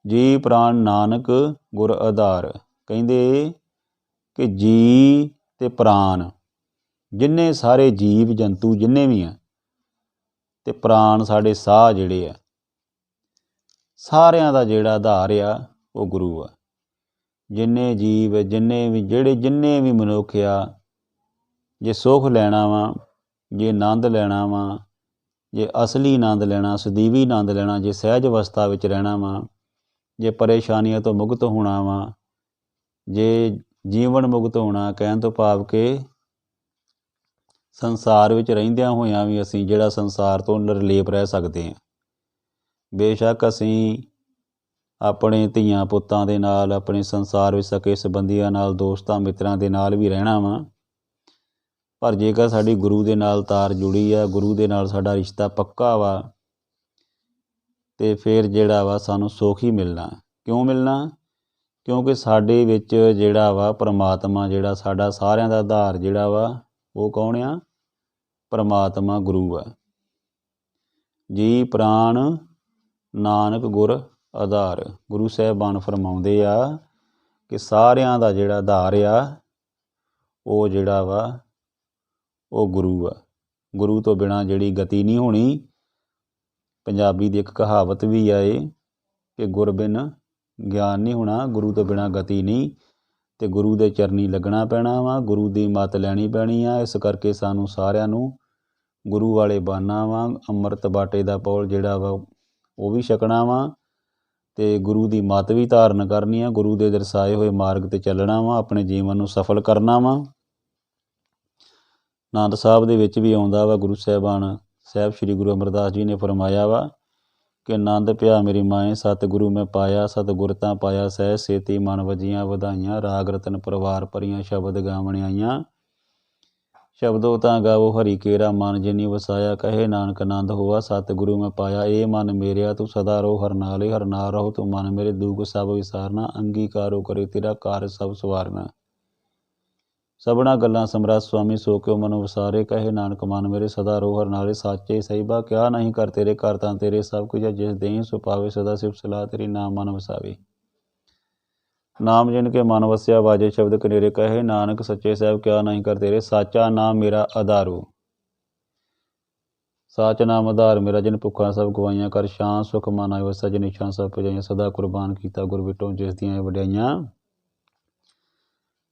ਜੀ ਪ੍ਰਾਣ ਨਾਨਕ ਗੁਰ ਆਧਾਰ, ਕਹਿੰਦੇ ਕਿ ਜੀ ਤੇ ਪ੍ਰਾਣ ਜਿੰਨੇ ਸਾਰੇ ਜੀਵ ਜੰਤੂ ਜਿੰਨੇ ਵੀ ਆ, ਤੇ ਪ੍ਰਾਣ ਸਾਡੇ ਸਾਹ ਜਿਹੜੇ ਆ, ਸਾਰਿਆਂ ਦਾ ਜਿਹੜਾ ਆਧਾਰ ਆ ਉਹ ਗੁਰੂ ਆ। ਜਿੰਨੇ ਜੀਵ ਜਿੰਨੇ ਵੀ ਮਨੁੱਖ ਆ, ਜੇ ਸੁੱਖ ਲੈਣਾ ਵਾ, ਜੇ ਆਨੰਦ ਲੈਣਾ ਵਾ, ਜੇ ਅਸਲੀ ਆਨੰਦ ਲੈਣਾ, ਸਦੀਵੀ ਆਨੰਦ ਲੈਣਾ, ਜੇ ਸਹਿਜ ਅਵਸਥਾ ਵਿੱਚ ਰਹਿਣਾ ਵਾ, ਜੇ ਪਰੇਸ਼ਾਨੀਆਂ ਤੋਂ ਮੁਕਤ ਹੋਣਾ ਵਾ, ਜੇ ਜੀਵਨ ਮੁਕਤ ਹੋਣਾ, ਕਹਿਣ ਤੋਂ ਭਾਵ ਕਿ ਸੰਸਾਰ ਵਿੱਚ ਰਹਿੰਦਿਆਂ ਹੋਇਆਂ ਵੀ ਅਸੀਂ ਜਿਹੜਾ ਸੰਸਾਰ ਤੋਂ ਨਿਰਲੇਪ ਰਹਿ ਸਕਦੇ ਹਾਂ। ਬੇਸ਼ੱਕ ਅਸੀਂ ਆਪਣੇ ਧੀਆਂ ਪੁੱਤਾਂ ਦੇ ਨਾਲ, ਆਪਣੇ ਸੰਸਾਰ ਵਿੱਚ ਸਕੇ ਸੰਬੰਧੀਆਂ ਨਾਲ, ਦੋਸਤਾਂ ਮਿੱਤਰਾਂ ਦੇ ਨਾਲ ਵੀ ਰਹਿਣਾ ਵਾ, ਪਰ ਜੇਕਰ ਸਾਡੀ ਗੁਰੂ ਦੇ ਨਾਲ ਤਾਰ ਜੁੜੀ ਆ, ਗੁਰੂ ਦੇ ਨਾਲ ਸਾਡਾ ਰਿਸ਼ਤਾ ਪੱਕਾ ਵਾ, ਤੇ ਫਿਰ ਜਿਹੜਾ ਵਾ ਸਾਨੂੰ ਸੁੱਖ ਹੀ ਮਿਲਣਾ। ਕਿਉਂ ਮਿਲਣਾ? ਕਿਉਂਕਿ ਸਾਡੇ ਵਿੱਚ ਜਿਹੜਾ ਵਾ ਪਰਮਾਤਮਾ, ਜਿਹੜਾ ਸਾਡਾ ਸਾਰਿਆਂ ਦਾ ਆਧਾਰ ਜਿਹੜਾ ਵਾ ਉਹ ਕੌਣ ਆ? ਪਰਮਾਤਮਾ ਗੁਰੂ ਆ। ਜੀ ਪ੍ਰਾਣ ਨਾਨਕ ਗੁਰ ਆਧਾਰ, ਗੁਰੂ ਸਾਹਿਬਾਨ ਫਰਮਾਉਂਦੇ ਆ ਕਿ ਸਾਰਿਆਂ ਦਾ ਜਿਹੜਾ ਆਧਾਰ ਆ ਉਹ ਜਿਹੜਾ ਵਾ ਉਹ ਗੁਰੂ ਆ। ਗੁਰੂ ਤੋਂ ਬਿਨਾਂ ਜਿਹੜੀ ਗਤੀ ਨਹੀਂ ਹੋਣੀ। ਪੰਜਾਬੀ ਦੀ ਇੱਕ ਕਹਾਵਤ ਵੀ ਆ ਇਹ ਕਿ ਗੁਰ ਬਿਨ ਗਿਆਨ ਨਹੀਂ ਹੋਣਾ, ਗੁਰੂ ਤੋਂ ਬਿਨਾਂ ਗਤੀ ਨਹੀਂ, ਤੇ ਗੁਰੂ ਦੇ ਚਰਨੀ ਲੱਗਣਾ ਪੈਣਾ ਵਾ, ਗੁਰੂ ਦੀ ਮੱਤ ਲੈਣੀ ਪੈਣੀ ਆ। ਇਸ ਕਰਕੇ ਸਾਨੂੰ ਸਾਰਿਆਂ ਨੂੰ ਗੁਰੂ ਵਾਲੇ ਬਣਨਾ ਵਾ। ਅੰਮ੍ਰਿਤ ਬਾਟੇ ਦਾ ਪੌਲ ਜਿਹੜਾ ਵਾ ਉਹ ਵੀ ਛਕਣਾ ਵਾ, ਤੇ ਗੁਰੂ ਦੀ ਮੱਤ ਵੀ ਧਾਰਨ ਕਰਨੀ ਆ, ਗੁਰੂ ਦੇ ਦਰਸਾਏ ਹੋਏ ਮਾਰਗ 'ਤੇ ਚੱਲਣਾ ਵਾ, ਆਪਣੇ ਜੀਵਨ ਨੂੰ ਸਫਲ ਕਰਨਾ ਵਾ। ਆਨੰਦ ਸਾਹਿਬ ਦੇ ਵਿੱਚ ਵੀ ਆਉਂਦਾ ਵਾ, ਗੁਰੂ ਸਾਹਿਬਾਨ ਸਾਹਿਬ ਸ੍ਰੀ ਗੁਰੂ ਅਮਰਦਾਸ ਜੀ ਨੇ ਫਰਮਾਇਆ ਵਾ ਕਿ ਆਨੰਦ ਪਿਆ ਮੇਰੀ ਮਾਏ ਸਤਿਗੁਰੂ ਮੈਂ ਪਾਇਆ, ਸਤਿਗੁਰ ਤਾਂ ਪਾਇਆ ਸਹਿ ਸੇਤੀ ਮਨ ਵਜੀਆਂ ਵਧਾਈਆਂ, ਰਾਗ ਰਤਨ ਪਰਿਵਾਰ ਭਰੀਆਂ ਸ਼ਬਦ ਗਾਵਣ ਆਈਆਂ, ਸ਼ਬਦੋ ਤਾਂ ਗਾਵੋ ਹਰੀ ਕੇਰਾ ਮਨ ਜਿਨੀ ਵਸਾਇਆ, ਕਹੇ ਨਾਨਕ ਆਨੰਦ ਹੋਆ ਸਤਿਗੁਰੂ ਮੈਂ ਪਾਇਆ, ਇਹ ਮਨ ਮੇਰਿਆ ਤੂੰ ਸਦਾ ਰੋ ਹਰ ਨਾਲੇ, ਹਰ ਨਾਲ ਰਹੋ ਤੂੰ ਮਨ ਮੇਰੇ, ਦੁਖ ਸਭ ਵਿਸਾਰਨਾ, ਅੰਗੀਕਾਰੋ ਕਰੇ ਤੇਰਾ ਕਾਰ ਸਭ ਸਵਾਰਨਾ, ਸਭਨਾ ਗੱਲਾਂ ਸਮਰੱਥ ਸੁਆਮੀ ਸੋ ਕਿਉ ਮਨ ਵਸਾਰੇ, ਕਹੇ ਨਾਨਕ ਮਨ ਮੇਰੇ ਸਦਾ ਰੋ ਹਰ ਨਾਲੇ, ਸਾਚੇ ਸਹੀਬਾ ਕਿਆ ਨਹੀਂ ਕਰ ਤੇਰੇ, ਕਰ ਤਾਂ ਤੇਰੇ ਸਭ ਕੁਝ ਜਿਸ ਦੇਹੀਂ ਸੋ ਪਾਵੇ, ਸਦਾ ਸਿਫਤ ਸਲਾਹ ਤੇਰੀ ਨਾਮ ਮਨ ਵਸਾਵੇ, ਨਾਮ ਜਿਨ ਕੇ ਮਨ ਵਸਿਆ ਵਾਜੇ ਸ਼ਬਦ ਕਨੇਰੇ, ਕਹੇ ਨਾਨਕ ਸੱਚੇ ਸਾਹਿਬ ਕਿਆ ਨਹੀਂ ਕਰ ਤੇਰੇ, ਸਾਚਾ ਨਾਮ ਮੇਰਾ ਆਧਾਰੂ, ਸਾਚ ਨਾਮ ਆਧਾਰ ਮੇਰਾ, ਜਿਨ ਭੁੱਖਾਂ ਸਭ ਗਵਾਈਆਂ, ਕਰ ਸ਼ਾਂ ਸੁਖ ਮਨ ਆਇ ਵਸਾ, ਜਿਨ ਇੱਛਾ ਸਭ ਪੁਜਾਈਆਂ, ਸਦਾ ਕੁਰਬਾਨ ਕੀਤਾ ਗੁਰ ਵਿਟੋ ਜਿਸ ਦੀਆਂ ਵਡਿਆਈਆਂ,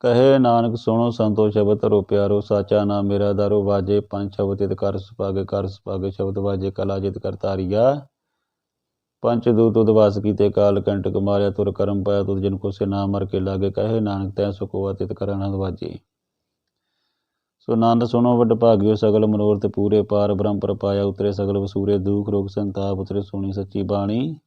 ਕਹੇ ਨਾਨਕ ਸੁਣੋ ਸੰਤੋ ਸ਼ਬਦ ਧਰੋ ਪਿਆਰੋ, ਸਾਚਾ ਨਾਮ ਮੇਰਾ ਆਧਾਰੋ, ਵਾਜੇ ਪੰਜ ਸ਼ਬਦ ਤਿਤ ਕਰ ਸੁਭਾਗੇ ਸ਼ਬਦ ਵਾਜੇ ਕਲਾ ਜਿਤ ਕਰ ਧਾਰੀਆ, ਪੰਚ ਦੂਤ ਤੁਧ ਵਾਸ ਕੀਤੇ ਕਾਲ ਕੰਟਕ ਮਾਰਿਆ, ਤੁਰ ਕਰਮ ਪਾਇਆ ਤੁਧ ਜਿਨ ਕੋ ਸੇ ਨਾਮ ਮਰ ਕੇ ਲਾਗੇ, ਕਹੇ ਨਾਨਕ ਤੈ ਸੁਖ ਹੋਆ ਤਿਤ ਕਰ ਆਨੰਦ ਵਾਜੇ, ਸੋ ਆਨੰਦ ਸੁਣੋ ਵੱਡ ਭਾਗਿਓ ਸਗਲ ਮਨੋਰਥ ਪੂਰੇ, ਪਾਰ ਬ੍ਰਹਮ ਪ੍ਰਪਾਇਆ ਉਤਰੇ ਸਗਲ ਵਸੂਰੇ, ਦੁਖ ਰੋਗ ਸੰਤਾਪ ਉਤਰੇ ਸੁਣੀ ਸੱਚੀ ਬਾਣੀ,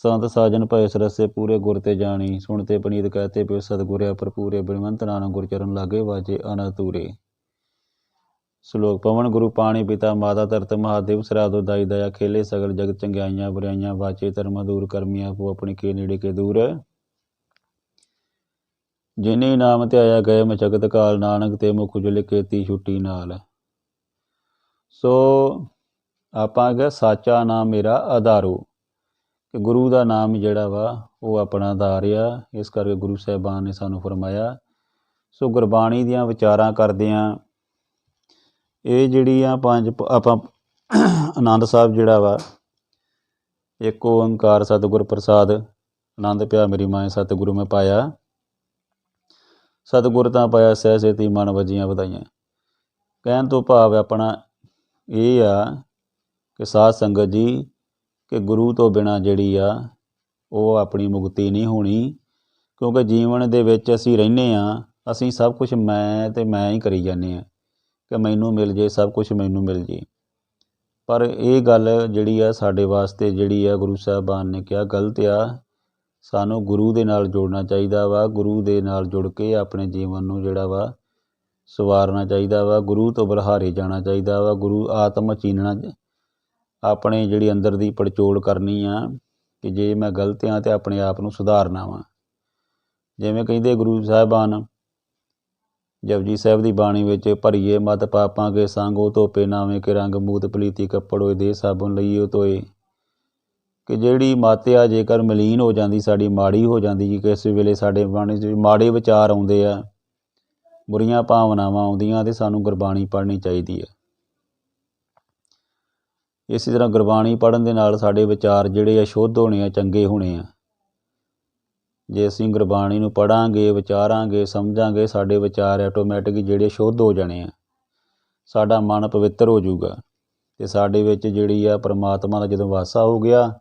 ਸੰਤ ਸਾਜਨ ਭਏ ਸਰਸੇ ਪੂਰੇ ਗੁਰ ਤੇ ਜਾਣੀ, ਸੁਣਤੇ ਪਨੀਤ ਕਹਤੇ ਪਿਓ ਸਤਿਗੁਰਿਆ ਭਰਪੂਰੇ, ਬਿਨਵੰਤ ਨਾਨਕ ਗੁਰ ਚਰਨ ਲਾਗੇ ਵਾਜੇ ਅਨੰਦ ਤੂਰੇ। ਸ਼ਲੋਕ ਪਵਨ ਗੁਰੂ ਪਾਣੀ ਪਿਤਾ ਮਾਤਾ ਧਰਤ ਮਹਾਦੇਵ, ਸਰਾਦੋ ਦਾਈ ਦਇਆ ਖੇਲੇ ਸਗਲ ਜਗਤ ਚੰਗਿਆਈਆਂ ਬੁਰਾਈਆਂ, ਵਾਚੇ ਧਰਮ ਦੂਰ ਕਰਮੀਆਂ ਆਪੋ ਆਪਣੀ ਕੇ ਨੇੜੇ ਕੇ ਦੂਰ, ਜਿਨੇ ਨਾਮ ਧਿਆਇਆ ਗਏ ਮਚਕਤ ਕਾਲ, ਨਾਨਕ ਤੇ ਮੁਖ ਉਜਲੇ ਕੀਤੀ ਛੁੱਟੀ ਨਾਲ। ਸੋ ਆਪਾਂ ਕਿਹਾ ਸਾਚਾ ਨਾਮ ਮੇਰਾ ਆਧਾਰੂ, ਕਿ ਗੁਰੂ ਦਾ ਨਾਮ ਜਿਹੜਾ ਵਾ ਉਹ ਆਪਣਾ ਆਧਾਰ ਆ। ਇਸ ਕਰਕੇ ਗੁਰੂ ਸਾਹਿਬਾਨ ਨੇ ਸਾਨੂੰ ਫਰਮਾਇਆ। ਸੋ ਗੁਰਬਾਣੀ ਦੀਆਂ ਵਿਚਾਰਾਂ ਕਰਦੇ ਹਾਂ, ਇਹ ਜਿਹੜੀਆਂ ਪੰਜ ਆਪਾਂ ਆਨੰਦ ਸਾਹਿਬ ਜਿਹੜਾ ਵਾ, ਇੱਕ ਓਂਕਾਰ ਸਤਿਗੁਰ ਪ੍ਰਸਾਦ, ਆਨੰਦ ਪਿਆ ਮੇਰੀ ਮਾਏ ਸਤਿਗੁਰੂ ਮੈਂ ਪਾਇਆ, ਸਤਿਗੁਰ ਤਾਂ ਪਾਇਆ ਸਹਿ ਸੇਤੀ ਮਨ ਵਜੀਆਂ ਵਧਾਈਆਂ। ਕਹਿਣ ਤੋਂ ਭਾਵ ਆਪਣਾ ਇਹ ਆ ਕਿ ਸਾਧ ਸੰਗਤ ਜੀ, ਕਿ ਗੁਰੂ ਤੋਂ ਬਿਨਾਂ ਜਿਹੜੀ ਆ ਉਹ ਆਪਣੀ ਮੁਕਤੀ ਨਹੀਂ ਹੋਣੀ। ਕਿਉਂਕਿ ਜੀਵਨ ਦੇ ਵਿੱਚ ਅਸੀਂ ਰਹਿੰਦੇ ਹਾਂ, ਅਸੀਂ ਸਭ ਕੁਛ ਮੈਂ ਹੀ ਕਰੀ ਜਾਂਦੇ ਹਾਂ। ਕਿ ਮੈਨੂੰ ਮਿਲ ਜੇ, ਸਭ ਕੁਛ ਮੈਨੂੰ ਮਿਲ ਜੇ। ਪਰ ਇਹ ਗੱਲ ਜਿਹੜੀ ਆ ਸਾਡੇ ਵਾਸਤੇ ਜਿਹੜੀ ਆ ਗੁਰੂ ਸਾਹਿਬਾਨ ਨੇ ਕਿਹਾ ਗਲਤ ਆ। ਸਾਨੂੰ ਗੁਰੂ ਦੇ ਨਾਲ ਜੋੜਨਾ ਚਾਹੀਦਾ ਵਾ, ਗੁਰੂ ਦੇ ਨਾਲ ਜੁੜ ਕੇ ਆਪਣੇ ਜੀਵਨ ਨੂੰ ਜਿਹੜਾ ਵਾ ਸਵਾਰਨਾ ਚਾਹੀਦਾ ਵਾ, ਗੁਰੂ ਤੋਂ ਬਲਹਾਰੇ ਜਾਣਾ ਚਾਹੀਦਾ ਵਾ, ਗੁਰੂ ਆਤਮ ਚੀਨਣਾ, ਆਪਣੇ ਜਿਹੜੀ ਅੰਦਰ ਦੀ ਪੜਚੋਲ ਕਰਨੀ ਆ ਕਿ ਜੇ ਮੈਂ ਗਲਤ ਹਾਂ ਤਾਂ ਆਪਣੇ ਆਪ ਨੂੰ ਸੁਧਾਰਨਾ ਵਾ। ਜਿਵੇਂ ਕਹਿੰਦੇ ਗੁਰੂ ਸਾਹਿਬਾਨ ਜਪਜੀ ਸਾਹਿਬ ਦੀ ਬਾਣੀ ਵਿੱਚ, ਭਰੀਏ ਮਤ ਪਾਪਾਂ ਕੇ ਸੰਗ ਉਹ ਧੋਪੇ ਨਾਵੇਂ ਕੇ ਰੰਗ, ਮੂਤ ਪਲੀਤੀ ਕੱਪੜ ਹੋਏ ਦੇ ਸਾਬੁਨ ਲਈਏ ਧੋਏ। ਕਿ ਜਿਹੜੀ ਮੱਤ ਆ ਜੇਕਰ ਮਲੀਨ ਹੋ ਜਾਂਦੀ, ਸਾਡੀ ਮਾੜੀ ਹੋ ਜਾਂਦੀ ਜੀ, ਕਿਸੇ ਵੇਲੇ ਸਾਡੇ ਬਾਣੀ 'ਚ ਮਾੜੇ ਵਿਚਾਰ ਆਉਂਦੇ ਆ, ਬੁਰੀਆਂ ਭਾਵਨਾਵਾਂ ਆਉਂਦੀਆਂ, ਤੇ ਸਾਨੂੰ ਗੁਰਬਾਣੀ ਪੜ੍ਹਨੀ ਚਾਹੀਦੀ ਹੈ। ਇਸੇ ਤਰ੍ਹਾਂ ਗੁਰਬਾਣੀ ਪੜ੍ਹਨ ਦੇ ਨਾਲ ਸਾਡੇ ਵਿਚਾਰ ਜਿਹੜੇ ਆ ਸ਼ੁੱਧ ਹੋਣੇ ਆ, ਚੰਗੇ ਹੋਣੇ ਆ। ਜੇ ਅਸੀਂ ਗੁਰਬਾਣੀ ਨੂੰ ਪੜ੍ਹਾਂਗੇ, ਵਿਚਾਰਾਂਗੇ, ਸਮਝਾਂਗੇ, ਸਾਡੇ ਵਿਚਾਰ ਆਟੋਮੈਟਿਕ ਜਿਹੜੇ ਸ਼ੁੱਧ ਹੋ ਜਾਣੇ ਆ, ਸਾਡਾ ਮਨ ਪਵਿੱਤਰ ਹੋ ਜਾਊਗਾ, ਅਤੇ ਸਾਡੇ ਵਿੱਚ ਜਿਹੜੀ ਆ ਪਰਮਾਤਮਾ ਦਾ ਜਦੋਂ ਵਾਸਾ ਹੋ ਗਿਆ,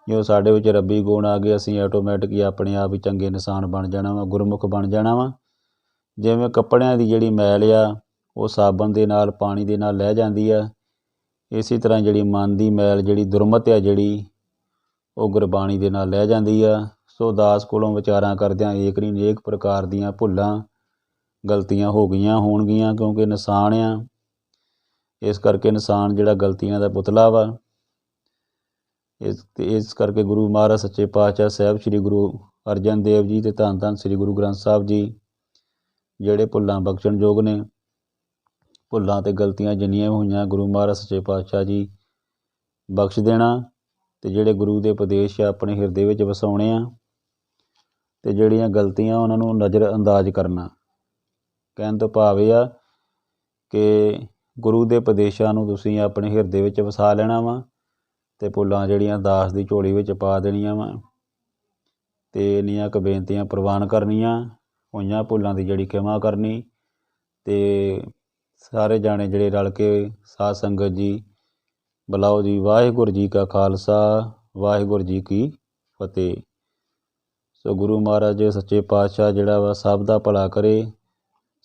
ਜੋ ਸਾਡੇ ਵਿੱਚ ਰੱਬੀ ਗੁਣ ਆ ਗਏ, ਅਸੀਂ ਆਟੋਮੈਟਿਕ ਹੀ ਆਪਣੇ ਆਪ ਹੀ ਚੰਗੇ ਇਨਸਾਨ ਬਣ ਜਾਣਾ ਵਾ, ਗੁਰਮੁਖ ਬਣ ਜਾਣਾ ਵਾ। ਜਿਵੇਂ ਕੱਪੜਿਆਂ ਦੀ ਜਿਹੜੀ ਮੈਲ ਆ ਉਹ ਸਾਬਣ ਦੇ ਨਾਲ, ਪਾਣੀ ਦੇ ਨਾਲ ਲਹਿ ਜਾਂਦੀ ਆ, ਇਸੇ ਤਰ੍ਹਾਂ ਜਿਹੜੀ ਮਨ ਦੀ ਮੈਲ, ਜਿਹੜੀ ਦੁਰਮਤ ਆ, ਜਿਹੜੀ ਉਹ ਗੁਰਬਾਣੀ ਦੇ ਨਾਲ ਲਹਿ ਜਾਂਦੀ ਆ। ਸੋ ਦਾਸ ਕੋਲੋਂ ਵਿਚਾਰਾਂ ਕਰਦਿਆਂ ਏਕ ਨਹੀਂ ਅਨੇਕ ਪ੍ਰਕਾਰ ਦੀਆਂ ਭੁੱਲਾਂ ਗਲਤੀਆਂ ਹੋ ਗਈਆਂ ਹੋਣਗੀਆਂ, ਕਿਉਂਕਿ ਇਨਸਾਨ ਆ, ਇਸ ਕਰਕੇ ਇਨਸਾਨ ਜਿਹੜਾ ਗਲਤੀਆਂ ਦਾ ਪੁਤਲਾ ਵਾ। ਇਸ ਕਰਕੇ ਗੁਰੂ ਮਹਾਰਾਜ ਸੱਚੇ ਪਾਤਸ਼ਾਹ ਸਾਹਿਬ ਸ੍ਰੀ ਗੁਰੂ ਅਰਜਨ ਦੇਵ ਜੀ ਅਤੇ ਧੰਨ ਧੰਨ ਸ੍ਰੀ ਗੁਰੂ ਗ੍ਰੰਥ ਸਾਹਿਬ ਜੀ ਜਿਹੜੇ ਭੁੱਲਾਂ ਬਖਸ਼ਣਯੋਗ ਨੇ, ਭੁੱਲਾਂ ਅਤੇ ਗਲਤੀਆਂ ਜਿੰਨੀਆਂ ਹੋਈਆਂ ਗੁਰੂ ਮਹਾਰਾਜ ਸੱਚੇ ਪਾਤਸ਼ਾਹ ਜੀ ਬਖਸ਼ ਦੇਣਾ, ਅਤੇ ਜਿਹੜੇ ਗੁਰੂ ਦੇ ਉਪਦੇਸ਼ ਆ ਆਪਣੇ ਹਿਰਦੇ ਵਿੱਚ ਵਸਾਉਣੇ ਆ, ਅਤੇ ਜਿਹੜੀਆਂ ਗਲਤੀਆਂ ਉਹਨਾਂ ਨੂੰ ਨਜ਼ਰ ਅੰਦਾਜ਼ ਕਰਨਾ। ਕਹਿਣ ਤੋਂ ਭਾਵ ਇਹ ਆ ਕਿ ਗੁਰੂ ਦੇ ਉਪਦੇਸ਼ਾਂ ਨੂੰ ਤੁਸੀਂ ਆਪਣੇ ਹਿਰਦੇ ਵਿੱਚ ਵਸਾ ਲੈਣਾ ਵਾ, ਅਤੇ ਭੁੱਲਾਂ ਜਿਹੜੀਆਂ ਦਾਸ ਦੀ ਝੋਲੀ ਵਿੱਚ ਪਾ ਦੇਣੀਆਂ ਵਾ, ਅਤੇ ਇੰਨੀਆਂ ਕੁ ਬੇਨਤੀਆਂ ਪ੍ਰਵਾਨ ਕਰਨੀਆਂ, ਹੋਈਆਂ ਭੁੱਲਾਂ ਦੀ ਜਿਹੜੀ ਖਿਮਾ ਕਰਨੀ, ਅਤੇ ਸਾਰੇ ਜਾਣੇ ਜਿਹੜੇ ਰਲ ਕੇ ਸਾਧ ਸੰਗਤ ਜੀ ਬੁਲਾਓ ਜੀ। ਵਾਹਿਗੁਰੂ ਜੀ ਕਾ ਖਾਲਸਾ, ਵਾਹਿਗੁਰੂ ਜੀ ਕੀ ਫਤਿਹ। ਸੋ ਗੁਰੂ ਮਹਾਰਾਜ ਸੱਚੇ ਪਾਤਸ਼ਾਹ ਜਿਹੜਾ ਵਾ ਸਭ ਦਾ ਭਲਾ ਕਰੇ,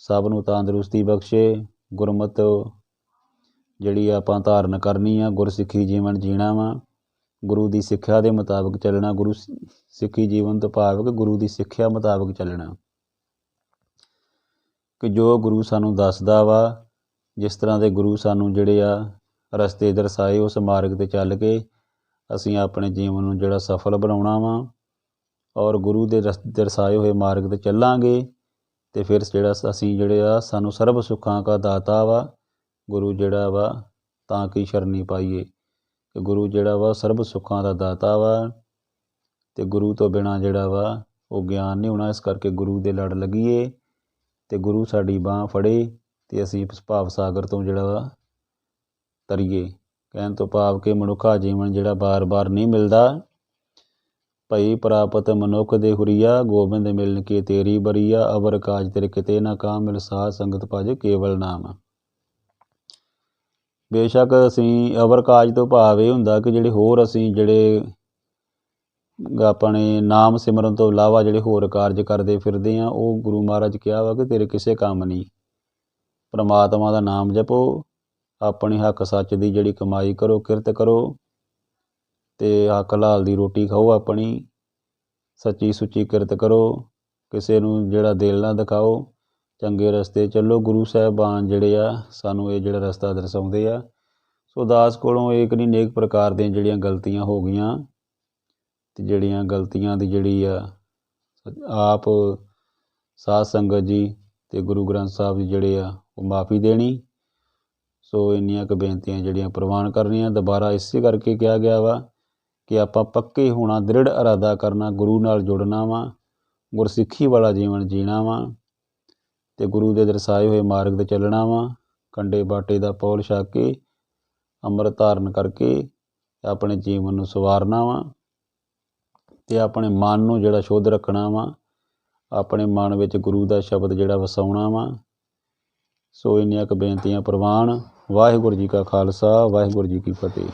ਸਭ ਨੂੰ ਤੰਦਰੁਸਤੀ ਬਖਸ਼ੇ। ਗੁਰਮਤਿ ਜਿਹੜੀ ਆਪਾਂ ਧਾਰਨ ਕਰਨੀ ਆ, ਗੁਰਸਿੱਖੀ ਜੀਵਨ ਜੀਣਾ ਵਾ, ਗੁਰੂ ਦੀ ਸਿੱਖਿਆ ਦੇ ਮੁਤਾਬਕ ਚੱਲਣਾ। ਗੁਰੂ ਸਿੱਖੀ ਜੀਵਨ ਤੋਂ ਭਾਵ ਕਿ ਗੁਰੂ ਦੀ ਸਿੱਖਿਆ ਮੁਤਾਬਕ ਚੱਲਣਾ, ਕਿ ਜੋ ਗੁਰੂ ਸਾਨੂੰ ਦੱਸਦਾ ਵਾ, ਜਿਸ ਤਰ੍ਹਾਂ ਦੇ ਗੁਰੂ ਸਾਨੂੰ ਜਿਹੜੇ ਆ ਰਸਤੇ ਦਰਸਾਏ, ਉਸ ਮਾਰਗ 'ਤੇ ਚੱਲ ਕੇ ਅਸੀਂ ਆਪਣੇ ਜੀਵਨ ਨੂੰ ਜਿਹੜਾ ਸਫਲ ਬਣਾਉਣਾ ਵਾ, ਔਰ ਗੁਰੂ ਦੇ ਦਰਸਾਏ ਹੋਏ ਮਾਰਗ 'ਤੇ ਚੱਲਾਂਗੇ, ਅਤੇ ਫਿਰ ਜਿਹੜਾ ਅਸੀਂ ਜਿਹੜੇ ਆ ਸਾਨੂੰ ਸਰਬ ਸੁੱਖਾਂ ਕਾ ਦਾਤਾ ਵਾ ਗੁਰੂ ਜਿਹੜਾ ਵਾ, ਤਾਂ ਕਿ ਸ਼ਰਨੀ ਪਾਈਏ ਕਿ ਗੁਰੂ ਜਿਹੜਾ ਵਾ ਸਰਬ ਸੁੱਖਾਂ ਦਾ ਦਾਤਾ ਵਾ, ਅਤੇ ਗੁਰੂ ਤੋਂ ਬਿਨਾਂ ਜਿਹੜਾ ਵਾ ਉਹ ਗਿਆਨ ਨਹੀਂ ਹੋਣਾ। ਇਸ ਕਰਕੇ ਗੁਰੂ ਦੇ ਲੜ ਲੱਗੀਏ, ਅਤੇ ਗੁਰੂ ਸਾਡੀ ਬਾਂਹ ਫੜੇ, ਅਤੇ ਅਸੀਂ ਭਾਵ ਸਾਗਰ ਤੋਂ ਜਿਹੜਾ ਵਾ ਤਰੀਏ। ਕਹਿਣ ਤੋਂ ਭਾਵ ਕਿ ਮਨੁੱਖਾ ਜੀਵਨ ਜਿਹੜਾ ਬਾਰ-ਬਾਰ ਨਹੀਂ ਮਿਲਦਾ। ਭਈ ਪ੍ਰਾਪਤ ਮਨੁੱਖ ਦੇ ਹੁਰੀਆ, ਗੋਬਿੰਦ ਮਿਲਨ ਕੀ ਤੇਰੀ ਬਰੀਆ, ਅਵਰ ਕਾਜ ਤੇਰੇ ਕਿਤੇ ਨਾ ਕਾਮ, ਮਿਲ ਸਾਧ ਸੰਗਤ ਭਜ ਕੇਵਲ ਨਾਮ। ਬੇਸ਼ੱਕ ਅਸੀਂ ਅਵਰ ਕਾਜ ਤੋਂ ਭਾਵ ਇਹ ਹੁੰਦਾ ਕਿ ਜਿਹੜੇ ਹੋਰ ਅਸੀਂ ਜਿਹੜੇ ਆਪਣੇ ਨਾਮ ਸਿਮਰਨ ਤੋਂ ਇਲਾਵਾ ਜਿਹੜੇ ਹੋਰ ਕਾਰਜ ਕਰਦੇ ਫਿਰਦੇ ਹਾਂ, ਉਹ ਗੁਰੂ ਮਹਾਰਾਜ ਕਿਹਾ ਵਾ ਕਿ ਤੇਰੇ ਕਿਸੇ ਕੰਮ ਨਹੀਂ। ਪਰਮਾਤਮਾ ਦਾ ਨਾਮ ਜਪੋ, ਆਪਣੇ ਹੱਕ ਸੱਚ ਦੀ ਜਿਹੜੀ ਕਮਾਈ ਕਰੋ, ਕਿਰਤ ਕਰੋ, ਅਤੇ ਹੱਕ ਹਲਾਲ ਦੀ ਰੋਟੀ ਖਾਓ, ਆਪਣੀ ਸੱਚੀ ਸੁੱਚੀ ਕਿਰਤ ਕਰੋ, ਕਿਸੇ ਨੂੰ ਜਿਹੜਾ ਦਿਲ ਨਾ ਦਿਖਾਓ, ਚੰਗੇ ਰਸਤੇ ਚੱਲੋ। ਗੁਰੂ ਸਾਹਿਬਾਨ ਜਿਹੜੇ ਆ ਸਾਨੂੰ ਇਹ ਜਿਹੜਾ ਰਸਤਾ ਦਰਸਾਉਂਦੇ ਆ। ਸੋ ਦਾਸ ਕੋਲੋਂ ਏਕ ਨਹੀਂ ਅਨੇਕ ਪ੍ਰਕਾਰ ਦੀਆਂ ਜਿਹੜੀਆਂ ਗਲਤੀਆਂ ਹੋ ਗਈਆਂ, ਅਤੇ ਜਿਹੜੀਆਂ ਗਲਤੀਆਂ ਦੀ ਜਿਹੜੀ ਆ ਆਪ ਸਾਧ ਸੰਗਤ ਜੀ ਅਤੇ ਗੁਰੂ ਗ੍ਰੰਥ ਸਾਹਿਬ ਜੀ ਜਿਹੜੇ ਆ ਉਹ ਮਾਫੀ ਦੇਣੀ। ਸੋ ਇੰਨੀਆਂ ਕੁ ਬੇਨਤੀਆਂ ਜਿਹੜੀਆਂ ਪ੍ਰਵਾਨ ਕਰਨੀਆਂ। ਦੁਬਾਰਾ ਇਸੇ ਕਰਕੇ ਕਿਹਾ ਗਿਆ ਵਾ ਕਿ ਆਪਾਂ ਪੱਕੇ ਹੋਣਾ, ਦ੍ਰਿੜ ਇਰਾਦਾ ਕਰਨਾ, ਗੁਰੂ ਨਾਲ ਜੁੜਨਾ ਵਾ, ਗੁਰਸਿੱਖੀ ਵਾਲਾ ਜੀਵਨ ਜੀਣਾ ਵਾ, ਅਤੇ ਗੁਰੂ ਦੇ ਦਰਸਾਏ ਹੋਏ ਮਾਰਗ 'ਤੇ ਚੱਲਣਾ ਵਾ। ਕੰਡੇ ਬਾਟੇ ਦਾ ਪੌਲ ਛਕ ਕੇ, ਅੰਮ੍ਰਿਤ ਧਾਰਨ ਕਰਕੇ ਆਪਣੇ ਜੀਵਨ ਨੂੰ ਸਵਾਰਨਾ ਵਾ, ਅਤੇ ਆਪਣੇ ਮਨ ਨੂੰ ਜਿਹੜਾ ਸ਼ੁੱਧ ਰੱਖਣਾ ਵਾ, ਆਪਣੇ ਮਨ ਵਿੱਚ ਗੁਰੂ ਦਾ ਸ਼ਬਦ ਜਿਹੜਾ ਵਸਾਉਣਾ ਵਾ। ਸੋ ਇੰਨੀਆਂ ਕੁ ਬੇਨਤੀਆਂ ਪ੍ਰਵਾਨ। ਵਾਹਿਗੁਰੂ ਜੀ ਕਾ ਖਾਲਸਾ, ਵਾਹਿਗੁਰੂ ਜੀ ਕੀ ਫਤਿਹ।